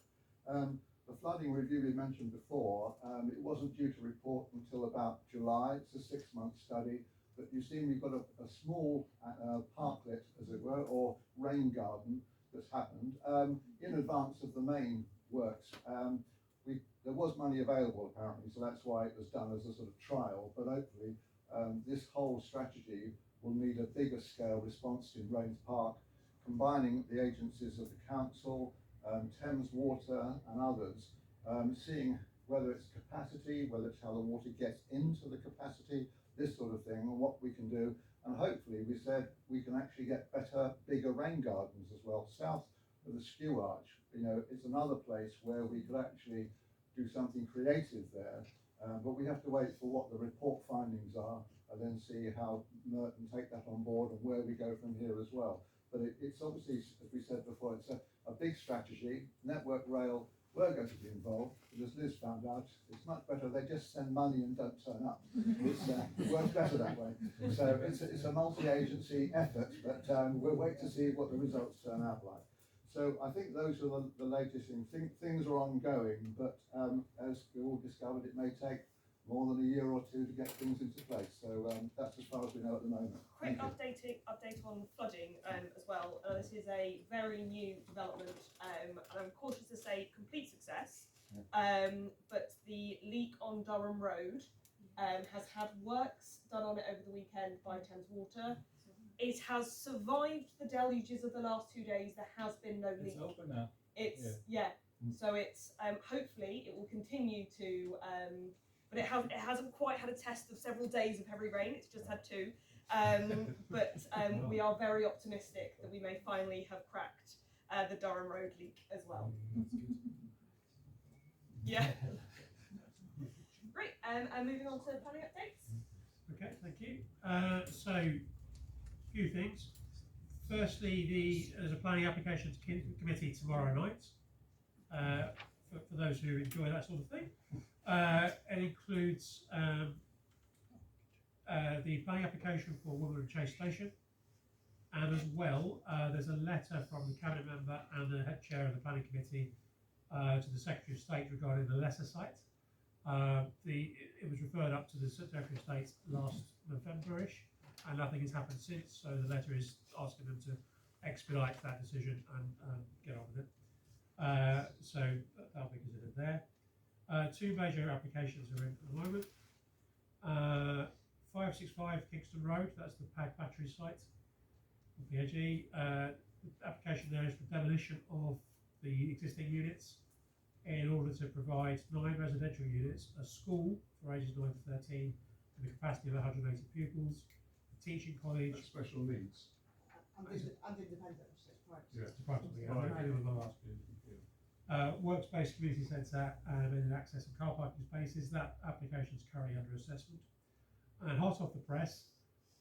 The flooding review we mentioned before, it wasn't due to report until about July. It's a 6-month study, but you've seen we've got a small parklet, as it were, or rain garden that's happened in advance of the main works. There was money available apparently, so that's why it was done as a sort of trial, but hopefully this whole strategy will need a bigger scale response in Raynes Park, combining the agencies of the council, Thames Water and others, seeing whether it's capacity, whether it's how the water gets into the capacity, this sort of thing, and what we can do. And hopefully we said we can actually get better, bigger rain gardens as well. South of the Skew Arch, it's another place where we could actually do something creative there, but we have to wait for what the report findings are and then see how Merton take that on board and where we go from here as well. But it's obviously, as we said before, it's a big strategy. Network Rail were going to be involved, but as Liz found out, it's much better they just send money and don't turn up. It works better that way. So it's a multi-agency effort, but we'll wait to see what the results turn out like. So I think those are the latest things. Things are ongoing, but as we all discovered, it may take more than a year or 2 to get things into place. So that's as far as we know at the moment. Quick update on flooding as well. This is a very new development, and I'm cautious to say complete success. But the leak on Durham Road has had works done on it over the weekend by Thames Water. It has survived the deluges of the last 2 days. There has been no leak. It's open now. So it's hopefully it will continue to, but it hasn't quite had a test of several days of heavy rain. It's just had 2. But we are very optimistic that we may finally have cracked the Durham Road leak as well. Yeah. Great. And moving on to planning updates. Okay, thank you. So, a few things. Firstly, there's a planning application to committee tomorrow night for those who enjoy that sort of thing. It includes the planning application for Woodland Chase Station, and as well there's a letter from the cabinet member and the head chair of the planning committee to the Secretary of State regarding the lesser site. It was referred up to the Secretary of State last November-ish, and nothing has happened since, so the letter is asking them to expedite that decision and get on with it. So that'll be considered there. 2 major applications are in at the moment. 565 Kingston Road, that's the PAG battery site of PAG. The application there is for demolition of the existing units in order to provide 9 residential units, a school for ages 9 to 13 with a capacity of 180 pupils, a teaching college. That's special needs. And independent, so it's private. Yeah. It's private, workspace community centre and then access and car parking spaces. That application is currently under assessment. And hot off the press,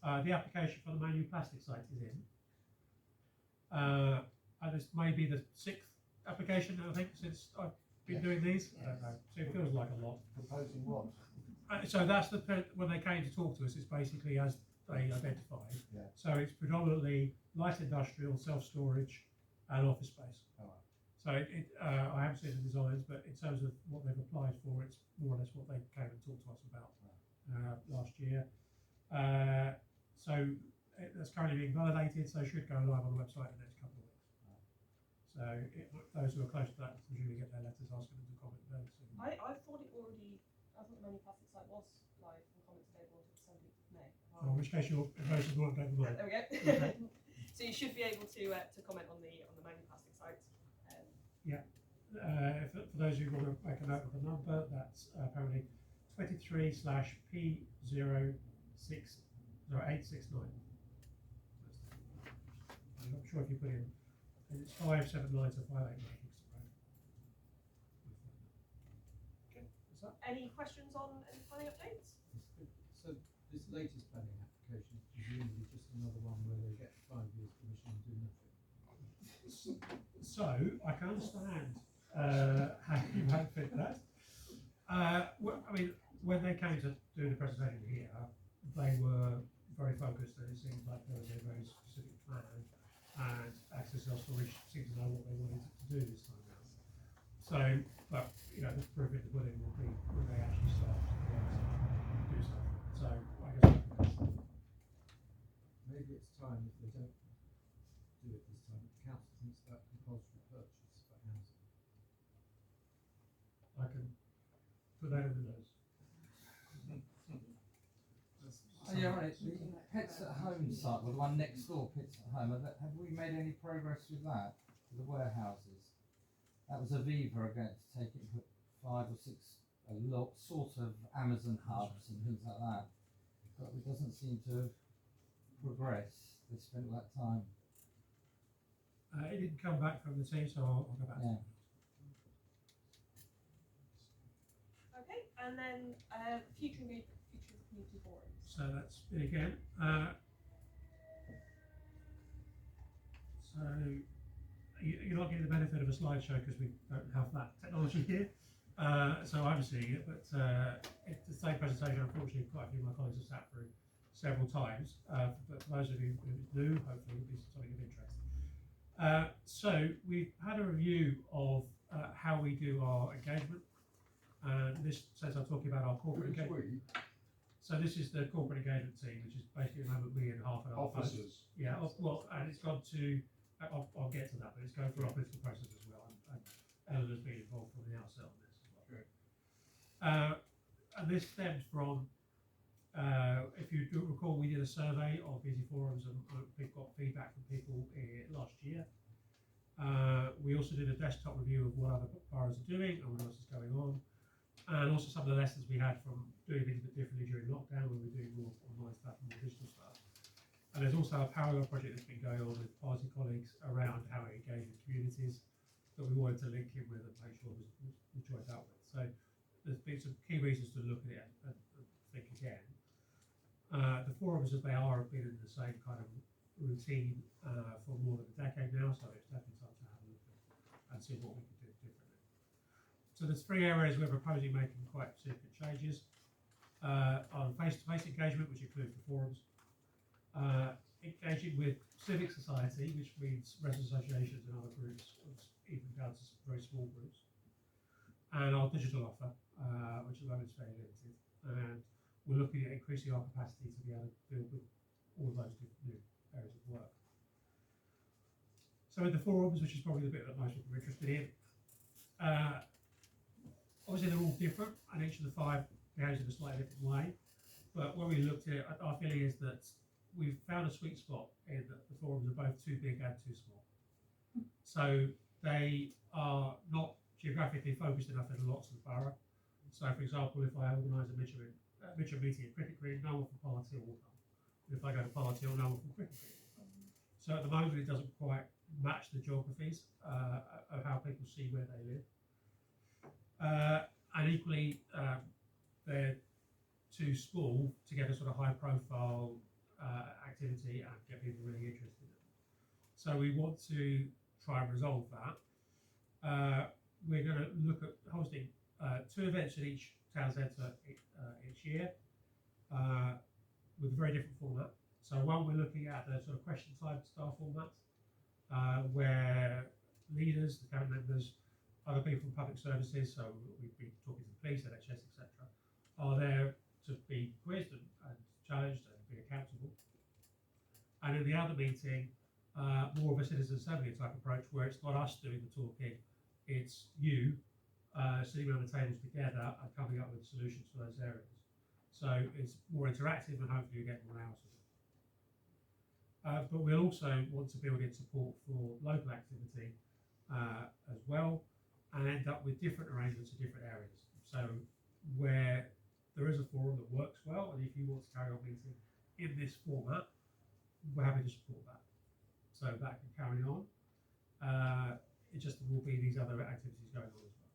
the application for the manual plastic site is in. And this may be the 6th application, I think, since I've been doing these. I don't know, so it feels like a lot. Proposing what? So that's when they came to talk to us, it's basically as they identified. Yeah. So it's predominantly light industrial, self-storage and office space. All right. So I haven't seen the designs, but in terms of what they've applied for, it's more or less what they came and talked to us about last year. So that's currently being validated, so it should go live on the website in the next couple of weeks. So those who are close to that usually get their letters asking them to comment very soon. I thought the Manu Plastic site was live and comments available until the 17th of May. In which case your information is not over mine. There we go. Okay. So you should be able to comment on the Manu Plastic site. Yeah. For those who want to make a note of the number, that's apparently 23/P06869. I'm not sure if you put in, it's 579 to 589 Kingston Road. Okay, what's that? Any questions on any planning updates? So this latest planning application is presumably just another one where they get 5 years permission and do nothing. So I can understand how you might fit that. Well, I mean, when they came to do the presentation here, they were very focused, and it seemed like there was a very specific plan, and Access Self-Storage seemed to know what they wanted to do this time around. So, but you know, the proof in the pudding will be when they actually start to do stuff. So I guess maybe it's time if they don't do it this time. The council thinks about compulsory purchase for housing. I can put that in the notes. Yeah, right. The Pets at Home site, well, the one next door, Pets at Home, have we made any progress with that? The warehouses? That was Aviva are going to take it and put 5 or 6 sort of Amazon hubs and things like that. But it doesn't seem to progress. They spent all that time. It didn't come back from the team, so I'll go back to it. Okay, and then future community forums. So that's it again. So you're not getting the benefit of a slideshow because we don't have that technology here. So I'm seeing it, but it's the same presentation. Unfortunately, quite a few of my colleagues have sat through several times. But for those of you who do, hopefully it'll be something of interest. So we've had a review of how we do our engagement. This says I'm talking about our corporate engagement. So this is the corporate engagement team, which is basically at the moment me and half an hour Officers. Yeah, well, and it's gone to, I'll get to that, but it's going through our political process as well. And Eleanor's been involved from the outset on this as well. Okay. And this stemmed from, if you do recall, we did a survey of busy forums and we got feedback from people last year. We also did a desktop review of what other boroughs are doing and what else is going on. And also some of the lessons we had from doing things a bit differently during lockdown when we were doing more online stuff and more digital stuff. And there's also a parallel project that's been going on with party colleagues around how we engage with communities that we wanted to link in with and make sure was joined up with. So there's been some key reasons to look at it and think again. The forums as they are have been in the same kind of routine for more than a decade now, so it's definitely time to have a look at and see what we can do differently. So there's 3 areas we're proposing making quite significant changes. On face-to-face engagement, which includes the forums, engaging with civic society, which means resident associations and other groups, even down to very small groups, and our digital offer, which at the moment is very limited. And we're looking at increasing our capacity to be able to deal with all of those new areas of work. So in the forums, which is probably the bit that most people are interested in, obviously they're all different, and each of the 5 behaves in a slightly different way. But when we looked at it, our feeling is that we've found a sweet spot in that the forums are both too big and too small. So they are not geographically focused enough in lots of the borough. So for example, if I organise a Mitcham meeting at Cricket Green, no one from Parliament Hill will come. If I go to Parliament Hill, no one from Cricket Green will come. So at the moment it doesn't quite match the geographies of how people see where they live. And equally, they're too small to get a sort of high profile activity and get people really interested in it. So we want to try and resolve that. We're going to look at hosting 2 events at each town centre each year with a very different format. So one, we're looking at a sort of question time style format where leaders, the cabinet members, other people from public services, so we've been talking to the police, NHS, etc., are there to be quizzed and challenged and be accountable. And in the other meeting, more of a citizen assembly type approach where it's not us doing the talking, it's you sitting around the tables together and coming up with solutions for those areas. So it's more interactive and hopefully you get more out of it. But we'll also want to build in support for local activity as well and end up with different arrangements in different areas. So where there is a forum that works well, and if you want to carry on meeting in this format, we're happy to support that. So that can carry on. It just will be these other activities going on as well.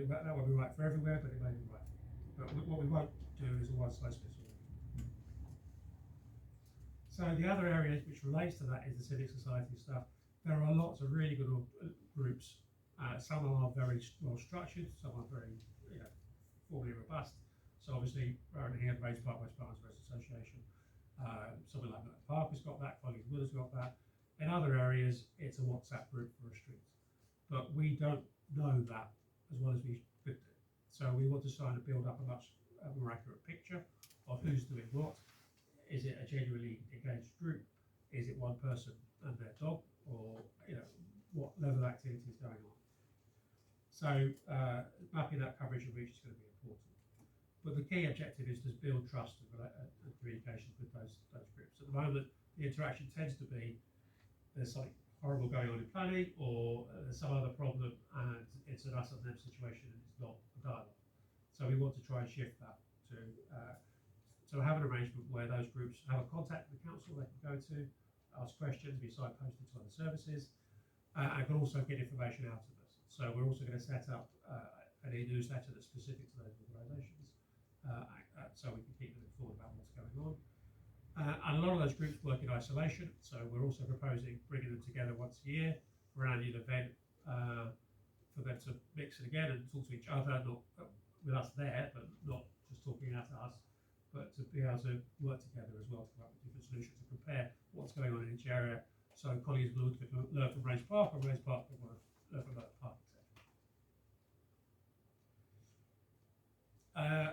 But that won't be right for everywhere, but it may be right. But what we won't do is a one-size-fits-all. So the other areas which relates to that is the civic society stuff. There are lots of really good groups. Some are very well structured, some are very formally robust. So obviously, around here, the Raynes Park West Barnes Association, something like Merton Park has got that, Collins Wood has got that. In other areas, it's a WhatsApp group for a street. But we don't know that as well as we could do. So we want to try to build up a much more accurate picture of who's doing what. Is it a genuinely engaged group? Is it one person and their dog? Or what level of activity is going on? So mapping that coverage and reach is going to be important. But the key objective is to build trust and communications with those groups. At the moment, the interaction tends to be there's something horrible going on in planning, or there's some other problem, and it's an us and them situation, and it's not a dialogue. So we want to try and shift that to have an arrangement where those groups have a contact with the council they can go to, ask questions, be signposted to other services, and can also get information out of us. So we're also going to set up an e-newsletter that's specific to those organisations, so we can keep them informed about what's going on. And a lot of those groups work in isolation, so we're also proposing bringing them together once a year for an annual event for them to mix it again and talk to each other, not with us there, but not just talking out to us, but to be able to work together as well to come up with different solutions and compare what's going on in each area. So colleagues will learn from Raynes Park, and Raynes Park will learn from Merton Park, etc.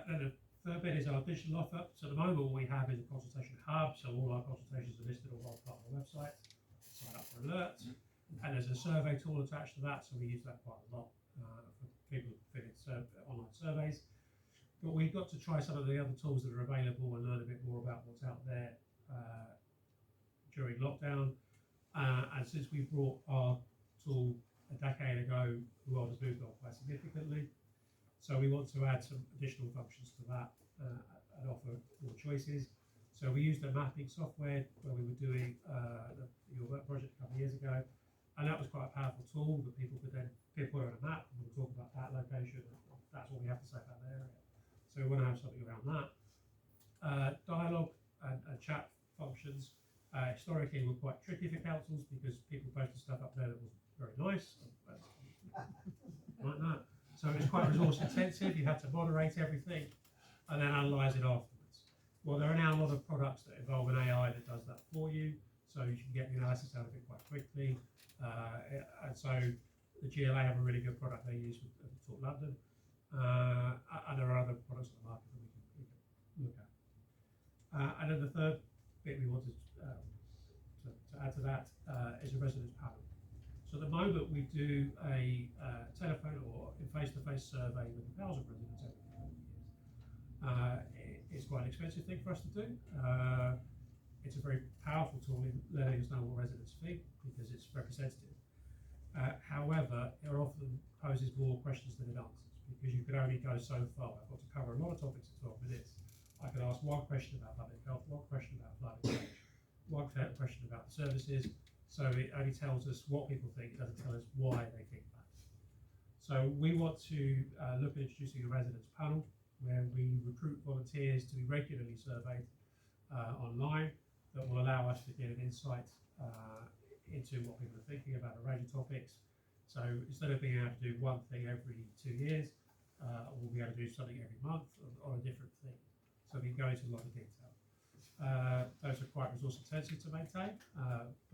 And the third bit is our digital offer. So at the moment what we have is a consultation hub, so all our consultations are listed on one part of the website. Sign up for alerts, and there's a survey tool attached to that, so we use that quite a lot for people who fill in online surveys. But we've got to try some of the other tools that are available and learn a bit more about what's out there during lockdown. And since we brought our tool a decade ago, the world has moved on quite significantly. So we want to add some additional functions to that and offer more choices. So we used a mapping software where we were doing your work project a couple of years ago, and that was quite a powerful tool that people could then put on a map, and we'll talk about that location, and that's what we have to say about the area. So we want to have something around that. Dialogue and chat functions historically were quite tricky for councils because people posted stuff up there that was very nice, like that. So it was quite resource intensive. You had to moderate everything and then analyse it afterwards. Well, there are now a lot of products that involve an AI that does that for you, so you can get the analysis out of it quite quickly. And so the GLA have a really good product they use with Talk London, and there are other products on the market that we can look at. And then the third bit we wanted to add to that is a residence panel. So at the moment we do a telephone or face-to-face survey with 1,000 residents every couple of years. It's quite an expensive thing for us to do. It's a very powerful tool in letting us know what residents think because it's representative. However, it often poses more questions than it answers because you can only go so far. I've got to cover a lot of topics in 12 minutes. I can ask one question about public health, one question about flooding, one question about the services. So it only tells us what people think, it doesn't tell us why they think that. So we want to look at introducing a residents panel where we recruit volunteers to be regularly surveyed online that will allow us to get an insight into what people are thinking about a range of topics. So instead of being able to do one thing every 2 years, we'll be able to do something every month on a different thing. So we can go into a lot of detail. Those are quite resource intensive to maintain,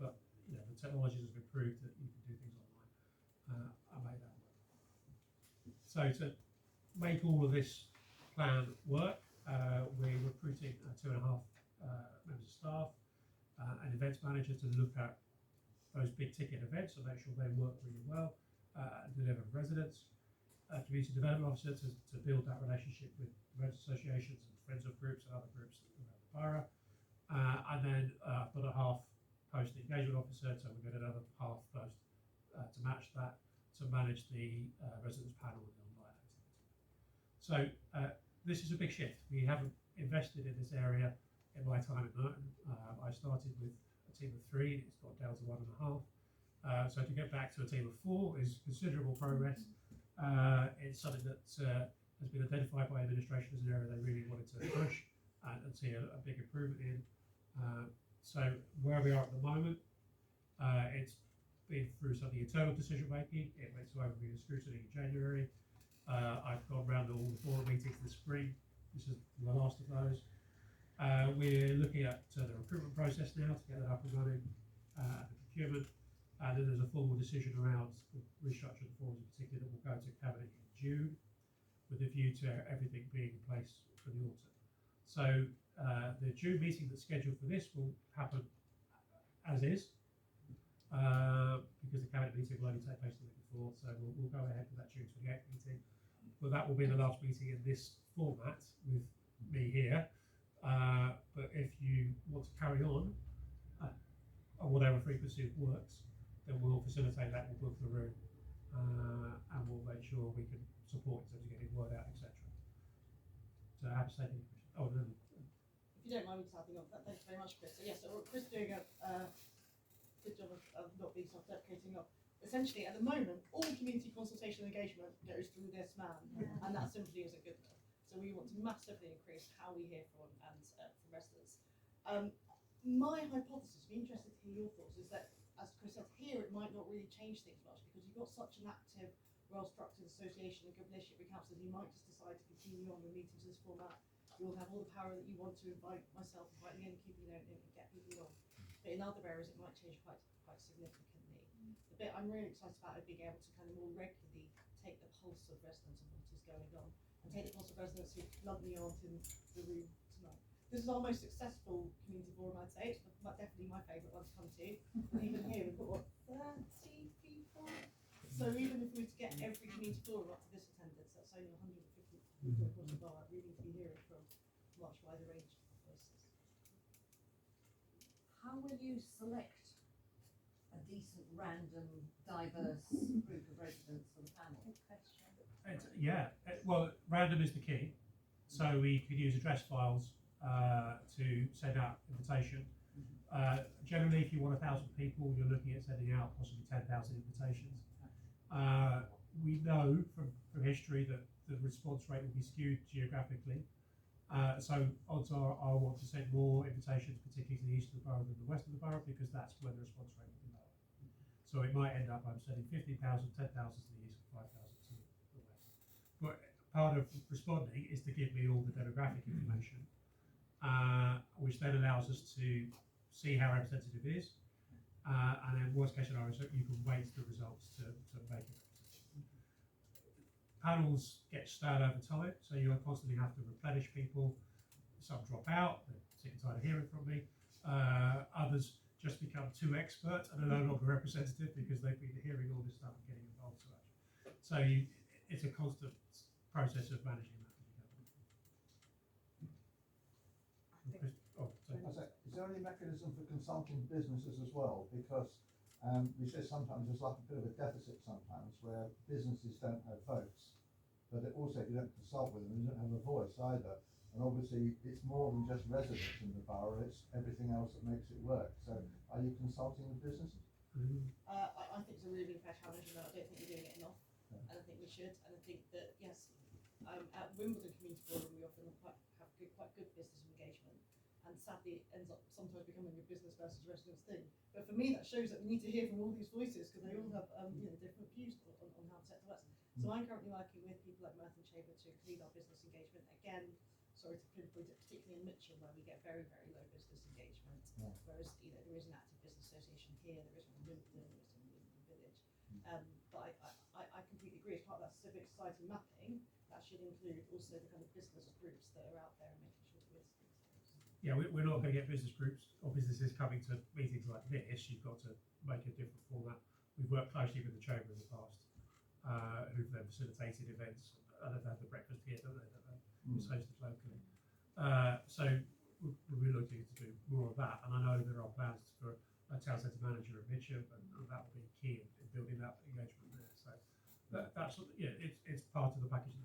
but the technologies have improved that you can do things online and make that work. So to make all of this plan work, we're recruiting 2.5 members of staff. an events manager to look at those big ticket events and make sure they work really well and deliver for residents. A community development officer to build that relationship with resident associations and friends of groups and other groups around the borough. And then I've got a half post engagement officer, so we've got another half post to match that, to manage the residents panel and the online activity. So this is a big shift. We haven't invested in this area in my time at Merton. I started with a team of 3, it's got down to 1.5. So to get back to a team of 4 is considerable progress. It's something that has been identified by administration as an area they really wanted to push and see a big improvement in. So where we are at the moment, it's been through some of the internal decision making. It went to overview and scrutiny in January. I've gone round all the forum meetings this spring. This is the last of those. We're looking at the recruitment process now to get that up and running, the procurement, and then there's a formal decision around the restructure of the forums in particular that will go to Cabinet in June, with a view to everything being in place for the autumn. So the June meeting that's scheduled for this will happen as is, because the Cabinet meeting will only take place the week before, so we'll go ahead with that June 28th meeting. But that will be the last meeting in this format with me here. But if you want to carry on at whatever frequency works, then we'll facilitate that, we'll book the room, and we'll make sure we can support in terms of getting word out, etc. So I have to say, oh, no. If you don't mind me just adding on, thanks very much, Chris. So yes, so Chris doing a good job of not being self-deprecating. Essentially, at the moment, all community consultation and engagement goes through this man, and that simply isn't good enough. So we want to massively increase how we hear from and from residents. My hypothesis, be interested to hear your thoughts, is that, as Chris said, here it might not really change things much because you've got such an active, well-structured association and good relationship with councillors. You might just decide to continue on the meetings in this format. You'll have all the power that you want to invite myself, invite me, and keep and get people on. But in other areas, it might change quite significantly. The bit I'm really excited about is being able to kind of more regularly take the pulse of residents and what is going on, and take the pulse of residents who lovely aren't in the room tonight. This is our most successful community forum, I'd say. It's definitely my favourite one to come to. And even here, we've got, what, 30 people? So even if we were to get every community forum up to this attendance, that's only 150 people across the bar. We need to be hearing from a much wider range of voices. How will you select a decent, random, diverse group of residents for the panel? Good question. Well, random is the key. So we could use address files to send out invitation. Generally, if you want 1,000 people, you're looking at sending out possibly 10,000 invitations. We know from history that the response rate will be skewed geographically. So odds are I'll want to send more invitations, particularly to the east of the borough than the west of the borough, because that's where the response rate will be lower. So it might end up I'm sending 15,000, 10,000 to the east, 5,000 to the west. But part of responding is to give me all the demographic information, which then allows us to see how representative it is, and then worst case scenario, so you can weight the results to make it representative. Panels get stale over time, so you constantly have to replenish people. Some drop out, they're sick and tired of hearing from me. Others just become too expert and are no longer representative because they've been hearing all this stuff and getting involved so much. So it's a constant process of managing that. Is there any mechanism for consulting businesses as well? Because we say sometimes there's like a bit of a deficit sometimes where businesses don't have votes, but also if you don't consult with them, you don't have a voice either. And obviously it's more than just residents in the borough, it's everything else that makes it work. So are you consulting with businesses? I think it's a really fair challenge, and I don't think we're doing it enough. And I think we should. And I think that, yes, at Wimbledon Community Forum we often have quite good business engagement, and sadly it ends up sometimes becoming a business versus residents thing. But for me that shows that we need to hear from all these voices, because they all have different views on how the sector works. So I'm currently working with people like Merton Chamber to lead our business engagement. Again, sorry to pinpoint it, particularly in Mitcham where we get very, very low business engagement, whereas there is an active business association here, there is one in Wimbledon, there is one in Wimbledon Village. But I completely agree, as part of that civic society mapping, that should include also the kind of business groups that are out there and making sure that we're speaking to those. yeah, we're not going to get business groups or businesses coming to meetings like this. You've got to make a different format. We've worked closely with the Chamber in the past, who've then facilitated events. I don't know, had the breakfast here, don't they? It's hosted locally. So we're looking to do more of that. And I know there are plans for a town centre manager at Mitcham, and that will be key in building that engagement there. So that's it's part of the package.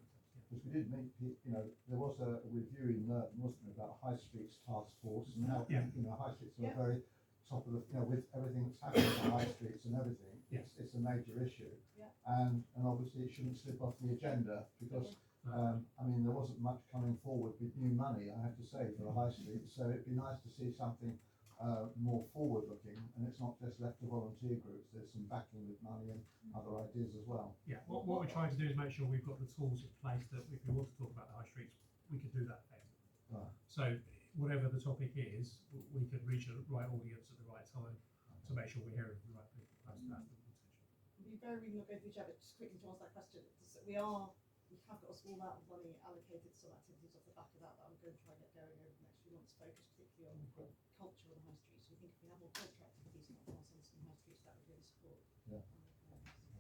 Because we did meet, there was a review in Merton, wasn't there, about High Streets Task Force and how, High Streets are very top of the, with everything that's happening on High Streets and everything, it's a major issue. And obviously it shouldn't slip off the agenda because, there wasn't much coming forward with new money, I have to say, for the High Streets. So it'd be nice to see something more forward looking, and it's not just left to volunteer groups. There's some backing with money and other ideas as well. Yeah, what we're trying to do is make sure we've got the tools in place that if we want to talk about the high streets, we can do that effectively. Right. So whatever the topic is, we can reach the right audience at the right time to make sure we're hearing from the right people. That's the intention. It'd be very reasonable going through each other, just quickly to answer that question. We have got a small amount of money allocated to some activities off the back of that I'm going to try and get going over the next few months, focused particularly on culture on the high streets. We think if we have more culture activities on our some high streets, that would really support.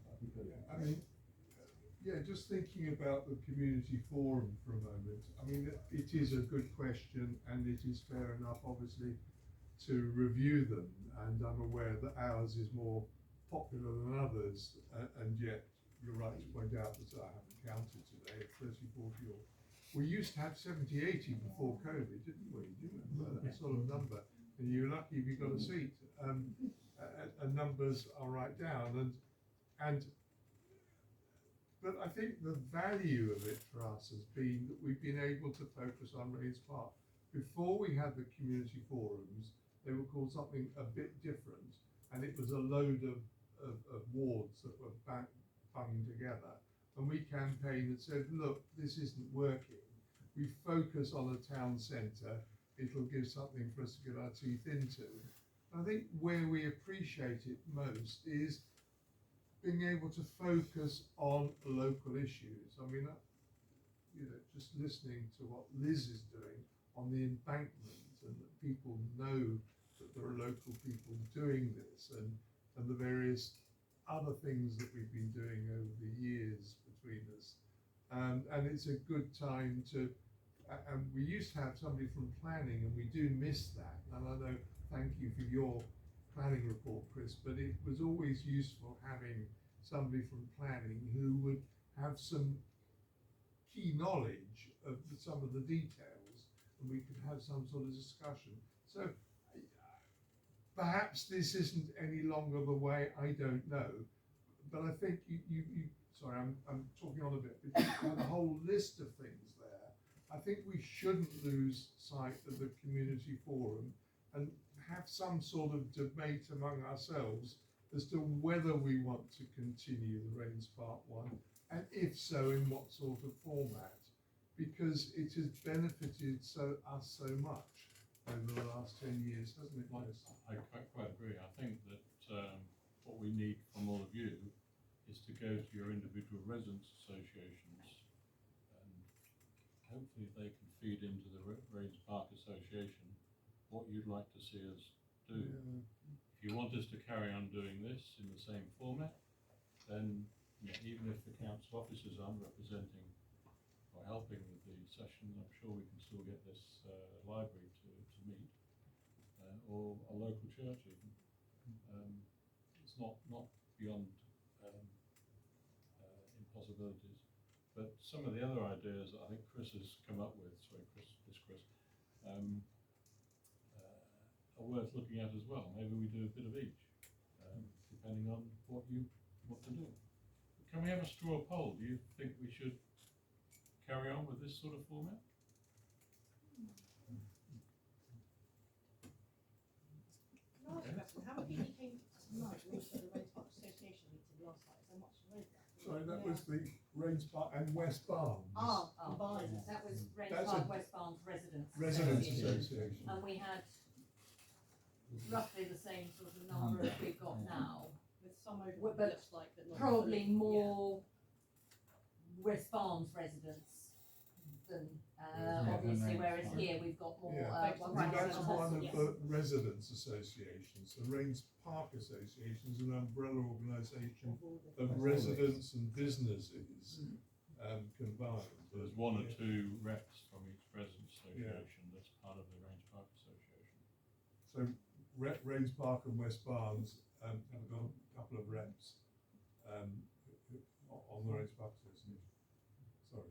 That'd be good. I mean, just thinking about the community forum for a moment. I mean, it is a good question, and it is fair enough, obviously, to review them. And I'm aware that ours is more popular than others, and yet you're right to point out that I haven't counted today, 30, 40 or we used to have 70, 80 before COVID, didn't we? Do you remember that sort of number? And you're lucky if you got a seat. And numbers are right down. But I think the value of it for us has been that we've been able to focus on Raynes Park. Before we had the community forums, they were called something a bit different, and it was a load of wards that were bunged together. And we campaigned and said, look, this isn't working. We focus on a town centre, it'll give something for us to get our teeth into. And I think where we appreciate it most is being able to focus on local issues. I mean, just listening to what Liz is doing on the embankment, and that people know that there are local people doing this, and the various other things that we've been doing over the years between us. And it's a good time to, and we used to have somebody from planning, and we do miss that. And I know, thank you for your planning report, Chris, but it was always useful having somebody from planning who would have some key knowledge of some of the details, and we could have some sort of discussion. So perhaps this isn't any longer the way, I don't know, but I think you sorry, I'm talking on a bit, but you have a whole list of things there. I think we shouldn't lose sight of the community forum and have some sort of debate among ourselves as to whether we want to continue the Raynes Park one, and if so, in what sort of format, because it has benefited us so much over the last 10 years, hasn't it, Chris? I quite agree. I think that what we need from all of you is to go to your individual residents associations, and hopefully they can feed into the Raynes Park Association what you'd like to see us do. If you want us to carry on doing this in the same format, then even if the council officers aren't representing or helping with the session, I'm sure we can still get this library to meet, or a local church even. It's not beyond impossibilities. But some of the other ideas that I think Chris has come up with, are worth looking at as well. Maybe we do a bit of each, depending on what you want to do. But can we have a straw poll? Do you think we should carry on with this sort of format? Can I ask a question? How many people came tonight also the Raynes Park Association meeting last night? Is there much over that? Sorry, that was the Raynes Park and West Barnes. Combined. That was Raynes That's Park a West Barnes Residents Association. And we had roughly the same sort of number as we've got now. With some over But looks like, but not probably fully. more West Barnes residents than Obviously, whereas here we've got more. Yeah, one that's person. one of Yes. the residents' associations. The Raynes Park Association is an umbrella organisation of residents and businesses combined. There's one or two reps from each residents' association that's part of the Raynes Park Association. So Raynes Park and West Barnes have got a couple of reps on the Raynes Park Association. Sorry.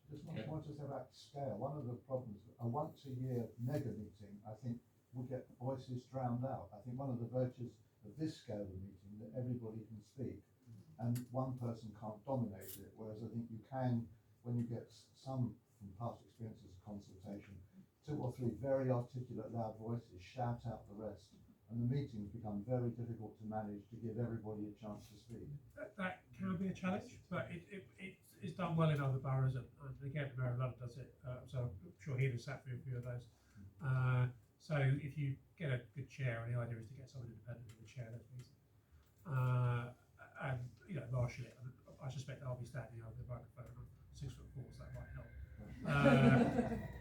Just one point to say about scale. One of the problems, a once a year mega meeting, I think, would get voices drowned out. I think one of the virtues of this scale of meeting that everybody can speak and one person can't dominate it, whereas I think you can, when you get some from past experiences of consultation, 2 or 3 very articulate loud voices shout out the rest, and the meetings become very difficult to manage to give everybody a chance to speak. That can be a challenge, but it's done well in other boroughs, and again, the Mayor of London does it, so I'm sure he has sat through a few of those. So if you get a good chair, and the idea is to get someone independent to chair those meetings, and marshal it. I suspect I'll be standing over the microphone. I'm 6'4", so that might help.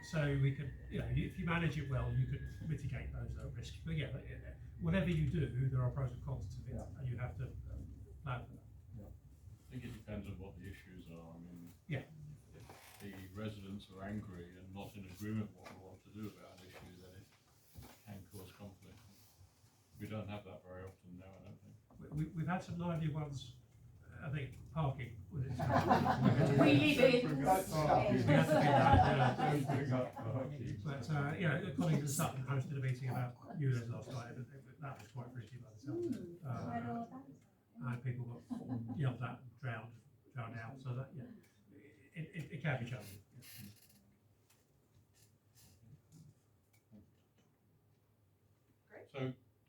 So we could, if you manage it well, you could mitigate those risks. But yeah, whatever you do, there are pros and cons to it, and you have to plan for that. I think it depends on what the issues are. I mean, yeah. If the residents are angry and not in agreement what we want to do about an issue, then it can cause conflict. We don't have that very often now, I don't think. We've had some lively ones. I think parking. We leave it. We have to do that. But colleagues in Sutton hosted a meeting about ULEZ last night, and that was quite risky by the sounds of it. And people got yelled at and drowned out. So that it can be challenging. Great. So,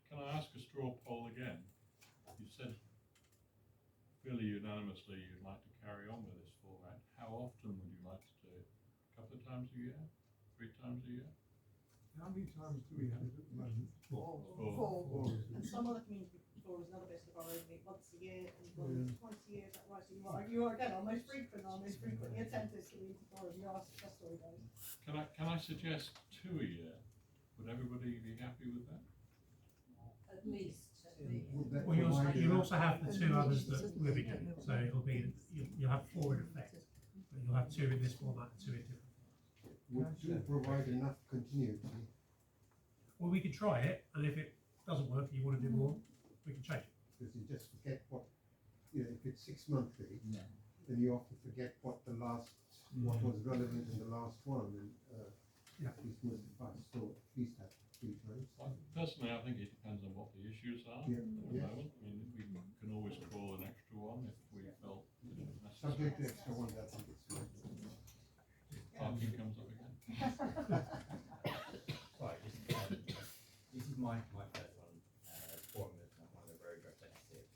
can I ask a straw poll again? You said fairly unanimously you'd like to carry on with this format. How often would you like to do it? A couple of times a year? 3 times a year? How many times do we have it at the moment? 4. Four. And some other communities before is another bit of our own meet once a year and one twice a year. Is that right? So you are again our most frequently attended community forum. You are success story days. Can I suggest 2 a year? Would everybody be happy with that? At least. Well, you'll also have the 2 others that we'll be doing. So it'll be you'll have 4 in effect, but you'll have 2 in this format and 2 in different. Would you provide enough continuity? Well, we could try it, and if it doesn't work and you want to do more, we can change it. Because you just forget if it's 6 monthly, then you often forget what was relevant in the last one, and at least most of us still at least have 3 times. Personally, I think it depends on what the issues are at the moment. I mean, we can always call an extra one if we felt it was necessary. Subject to extra one, I think it's Parking comes up again. Right, this is my first one, forum as one of the road representatives.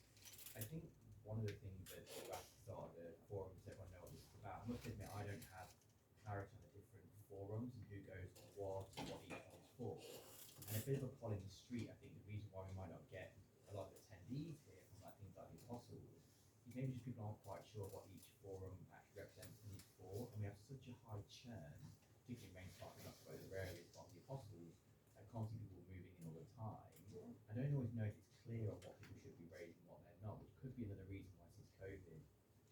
I think one of the things that you asked at the start of the forum is everyone know what this is about. I must admit I don't have clarity on the different forums and who goes to what and what each one's for. And a bit of a poll in the street, I think the reason why we might not get a lot of attendees here from things like the Apostles is maybe just people aren't quite sure what each forum actually represents and is for, and we have such a high churn, particularly in Raynes Park, not quite the areas from the Apostles, and constantly people moving in all the time. I don't always know if it's clear on what people should be raising and what they're not, which could be another reason why since COVID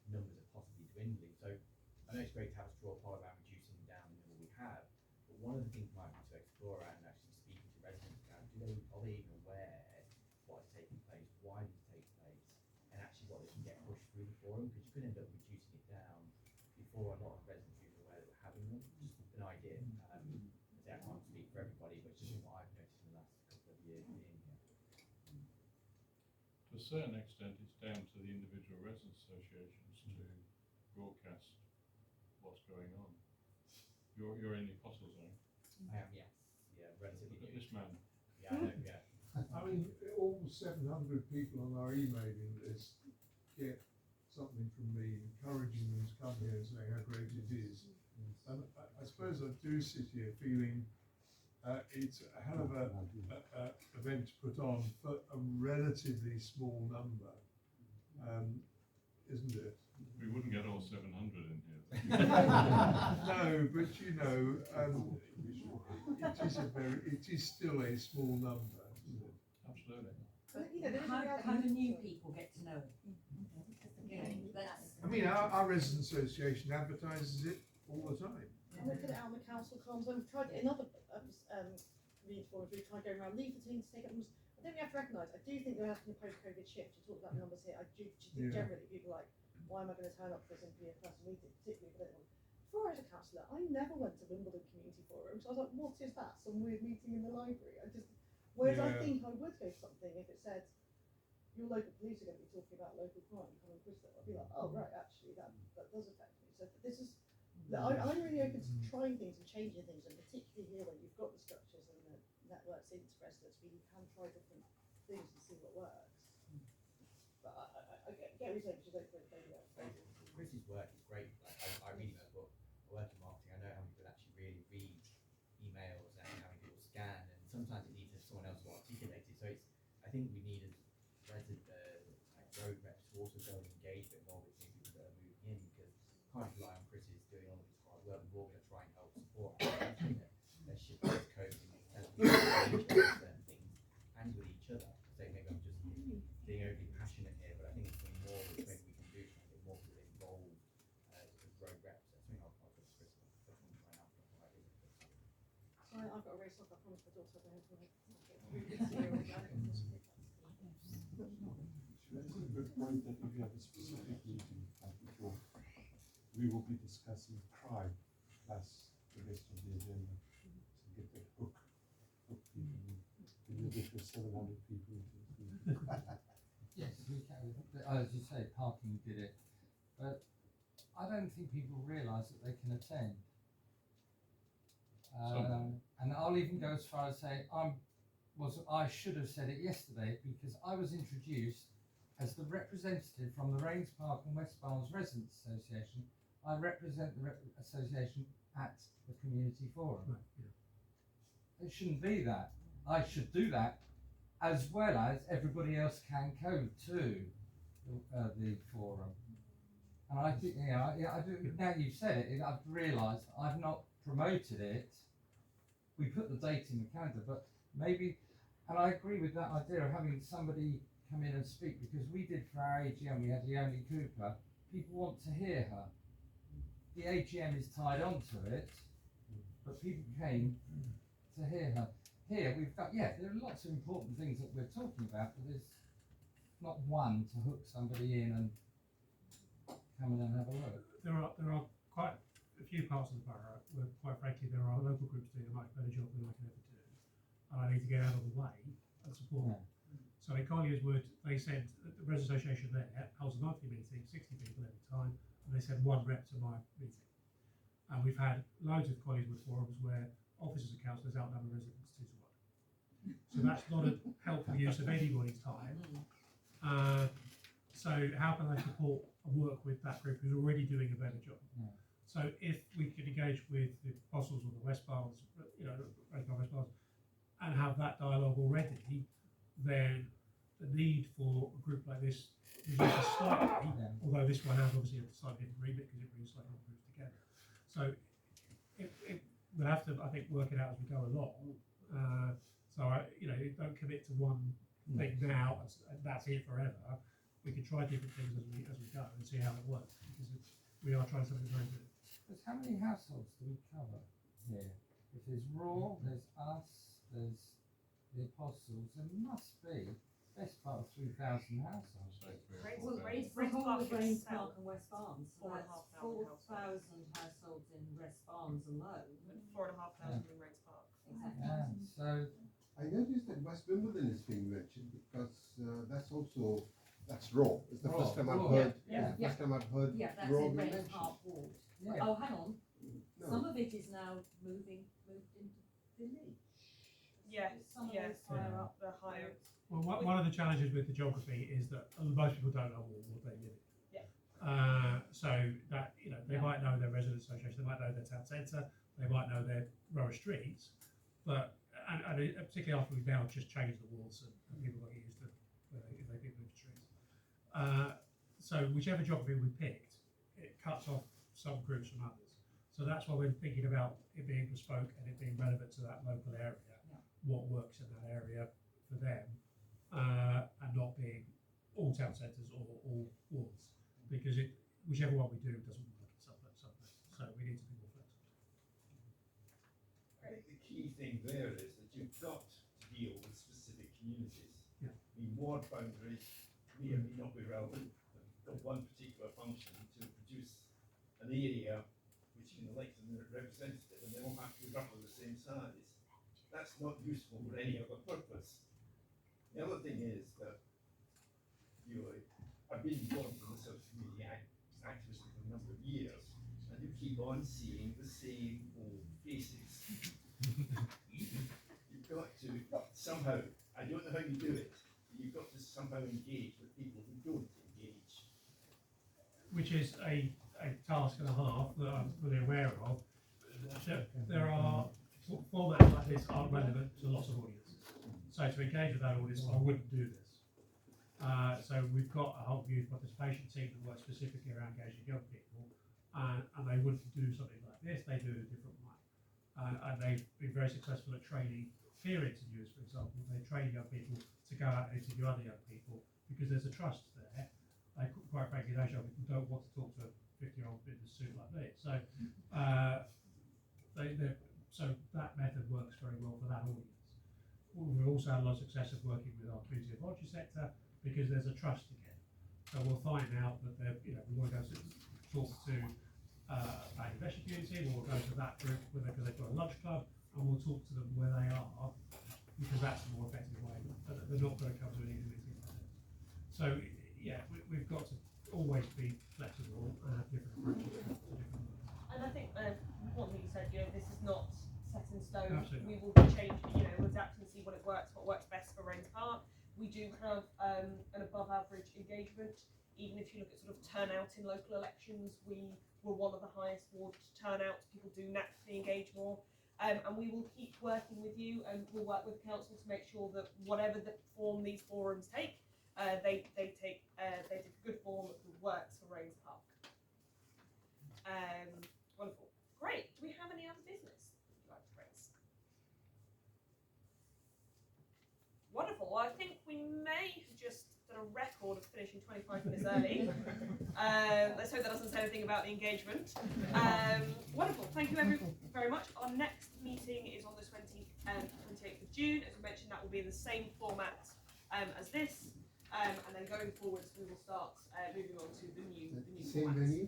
numbers are possibly dwindling. So I know it's great to have a straw poll around reducing down the number we have, but one of the things might be to explore and actually speaking to residents around are they even aware what is taking place, why it is taking place, and actually what they can get pushed through the forum, because you could end up reducing it down before a lot of residents are even aware that we're having them. Just an idea. I can't speak for everybody, but it's just what I've noticed in the last couple of years being here. To a certain extent, it's down to the individual residents associations to broadcast what's going on. You're in the Apostles Zone. I am, yes. Yeah, relatively. Look at this man. Yeah, I know, yeah. I mean, all 700 people on our emailing list get something from me encouraging them to come here and saying how great it is. And I suppose I do sit here feeling it's a hell of a event to put on for a relatively small number, isn't it? We wouldn't get all 700 in here. No, but you know, it is still a small number, isn't it? Absolutely. But, you know, there is a How reality do new to it. people get to know it? You know, that's. I mean, our resident association advertises it all the time. And we put it out on the council comms, and we've tried it in other community forums, we've tried going around leafleting to take up numbers. I think we have to recognise, I do think there has been a post-COVID shift. You talked about the numbers here. I do think generally people are like, why am I going to turn up for this in-person meeting, particularly if I don't want. Before I was a councillor, I never went to Wimbledon Community Forum, so I was like, what is that? Some weird meeting in the library? Whereas I think I would go to something if it said, your local police are going to be talking about local crime, come and quiz them. I'd be like, oh right, actually that does affect me. So this is, I'm really open to trying things and changing things, and particularly here when you've got the structures and the networks into residents, where you can try different things and see what works. But I get what you're saying, she's like, Chris's work is great. Like, I really know, but I work in marketing. I know how many people actually really read emails and how many people scan, and sometimes it needs someone else to articulate it. So I think we need as road reps to also go and engage a bit more with new people that are moving in, because can't rely on Chris's doing all of his hard work. We're all going to try and help support. They're shifting this code and people engage with certain things and with each other. So maybe I'm just being overly passionate here, but I think it's something more that maybe we can do to try and get more people involved as road reps. That's something I'll talk to Chris about. Sorry, I've got a race off. I promised my daughter I'd go home It's a good point that if you have a specific meeting like before, we will be discussing crime plus the rest of the agenda to get that hook people in. And you'll get your 700 people into this meeting. Yes, we can. As you say, parking did it, but I don't think people realise that they can attend. And I'll even go as far as saying I should have said it yesterday, because I was introduced as the representative from the Raynes Park and West Barnes Residents Association. I represent the association at the community forum. Right, yeah. It shouldn't be that. I should do that, as well as everybody else can go to the forum. And I think, I do. Now you've said it, I've realised I've not promoted it. We put the date in the calendar, but maybe, and I agree with that idea of having somebody come in and speak, because we did for our AGM, we had Leonie Cooper. People want to hear her. The AGM is tied onto it, but people came to hear her. Here we've got, there are lots of important things that we're talking about, but there's not one to hook somebody in and come in and have a look. There are quite a few parts of the borough where, quite frankly, there are local groups doing a much better job than I can ever do, and I need to get out of the way and support them. So in Collier's Wood, they said that the Residents Association there holds a monthly meeting, 60 people every time, and they sent one rep to my meeting. And we've had loads of Collier's Wood forums where officers and councillors outnumber residents 2 to 1. So that's not a helpful use of anybody's time. So how can I support and work with that group who's already doing a better job? So if we could engage with the Apostles or the West Barnes, West Barnes, and have that dialogue already, then the need for a group like this reduces slightly, although this one has obviously a slightly different remit because it brings slightly more groups together. So we'll have to, I think, work it out as we go along. Don't commit to one thing now, and that's it forever. We can try different things as we go and see how it works, because we are trying something very good. Because how many households do we cover here? If there's Raw, there's us, there's the Apostles, there must be best part of 3,000 households. Raynes Park and West Barnes, so that's 4,000 households in West Barnes alone. 4,500 in Raynes Park. Exactly. So I noticed that West Wimbledon is being mentioned, because that's Raw. It's the first time I've heard. First time I've heard. Yeah, that's Raw in being Raynes mentioned. Park Ward. Yeah. Oh, hang on. No. Some of it is now moved into village. Some of those higher up. The higher. Well, one of the challenges with the geography is that most people don't know what they live in. So that, they might know their resident association, they might know their town centre, they might know their row of streets, but and particularly after we've now just changed the walls and people get used to if they pick the streets. So whichever geography we picked, it cuts off some groups from others. So that's why we're thinking about it being bespoke and it being relevant to that local area, what works in that area for them, and not being all town centres or all wards, because whichever one we do doesn't work in some places. So we need to be more flexible. I think the key thing there is that you've got to deal with specific communities. Yeah. I mean, ward boundaries may or may not be relevant. They've got one particular function to produce an area which can elect a representative, and they all have to be roughly the same size. That's not useful for any other purpose. The other thing is that, you know, I've been involved in the sort of community activism for a number of years, and you keep on seeing the same old faces. You've got to somehow, I don't know how you do it, but you've got to somehow engage with people who don't engage. Which is a task and a half that I'm fully aware of. There are formats like this aren't relevant to lots of audiences. So to engage with that audience, I wouldn't do this. So we've got a whole youth participation team that works specifically around engaging young people, and they wouldn't do something like this. They do it a different way, and they've been very successful at training peer interviewers, for example. They train young people to go out and interview other young people because there's a trust there. Quite frankly, those young people don't want to talk to a 50-year-old in a suit like this. So, so that method works very well for that audience. We've also had a lot of success of working with our community and voluntary sector because there's a trust again. So we'll find out that we want to go to talk to an investor community, or we'll go to that group because they've got a lunch club, and we'll talk to them where they are, because that's a more effective way. But they're not going to come to an evening meeting like this. So yeah, we've got to always be flexible and have different approaches to different things. And I think important thing you said, this is not set in stone. Absolutely. We will change, adapt and see what works best for Raynes Park. We do have an above average engagement. Even if you look at sort of turnout in local elections, we were one of the highest ward turnouts. People do naturally engage more. And we will keep working with you, and we'll work with council to make sure that whatever the form these forums take, they take good form that works for Raynes Park. Wonderful. Great. Do we have any other business you'd like to raise? Wonderful. Well, I think we may have just done a record of finishing 25 minutes early. Let's hope that doesn't say anything about the engagement. Wonderful. Thank you very much. Our next meeting is on the 28th of June. As we mentioned, that will be in the same format as this. And then going forwards, we will start moving on to the new Same formats. venue?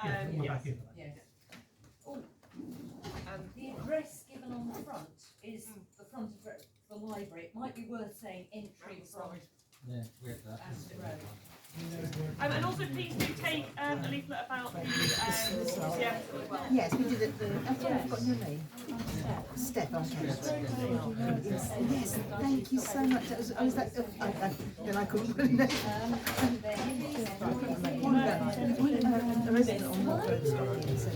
Yes. Oh, the address given on the front is the front of the library. It might be worth saying entry from Yeah, we have that. Aston Road. And also, please do take a leaflet about the museum as well. Yes, we did it. I've forgotten your name. Steph, okay. Yes, thank you so much. I was like, then I couldn't put it in. A resident on the road stopped me and said,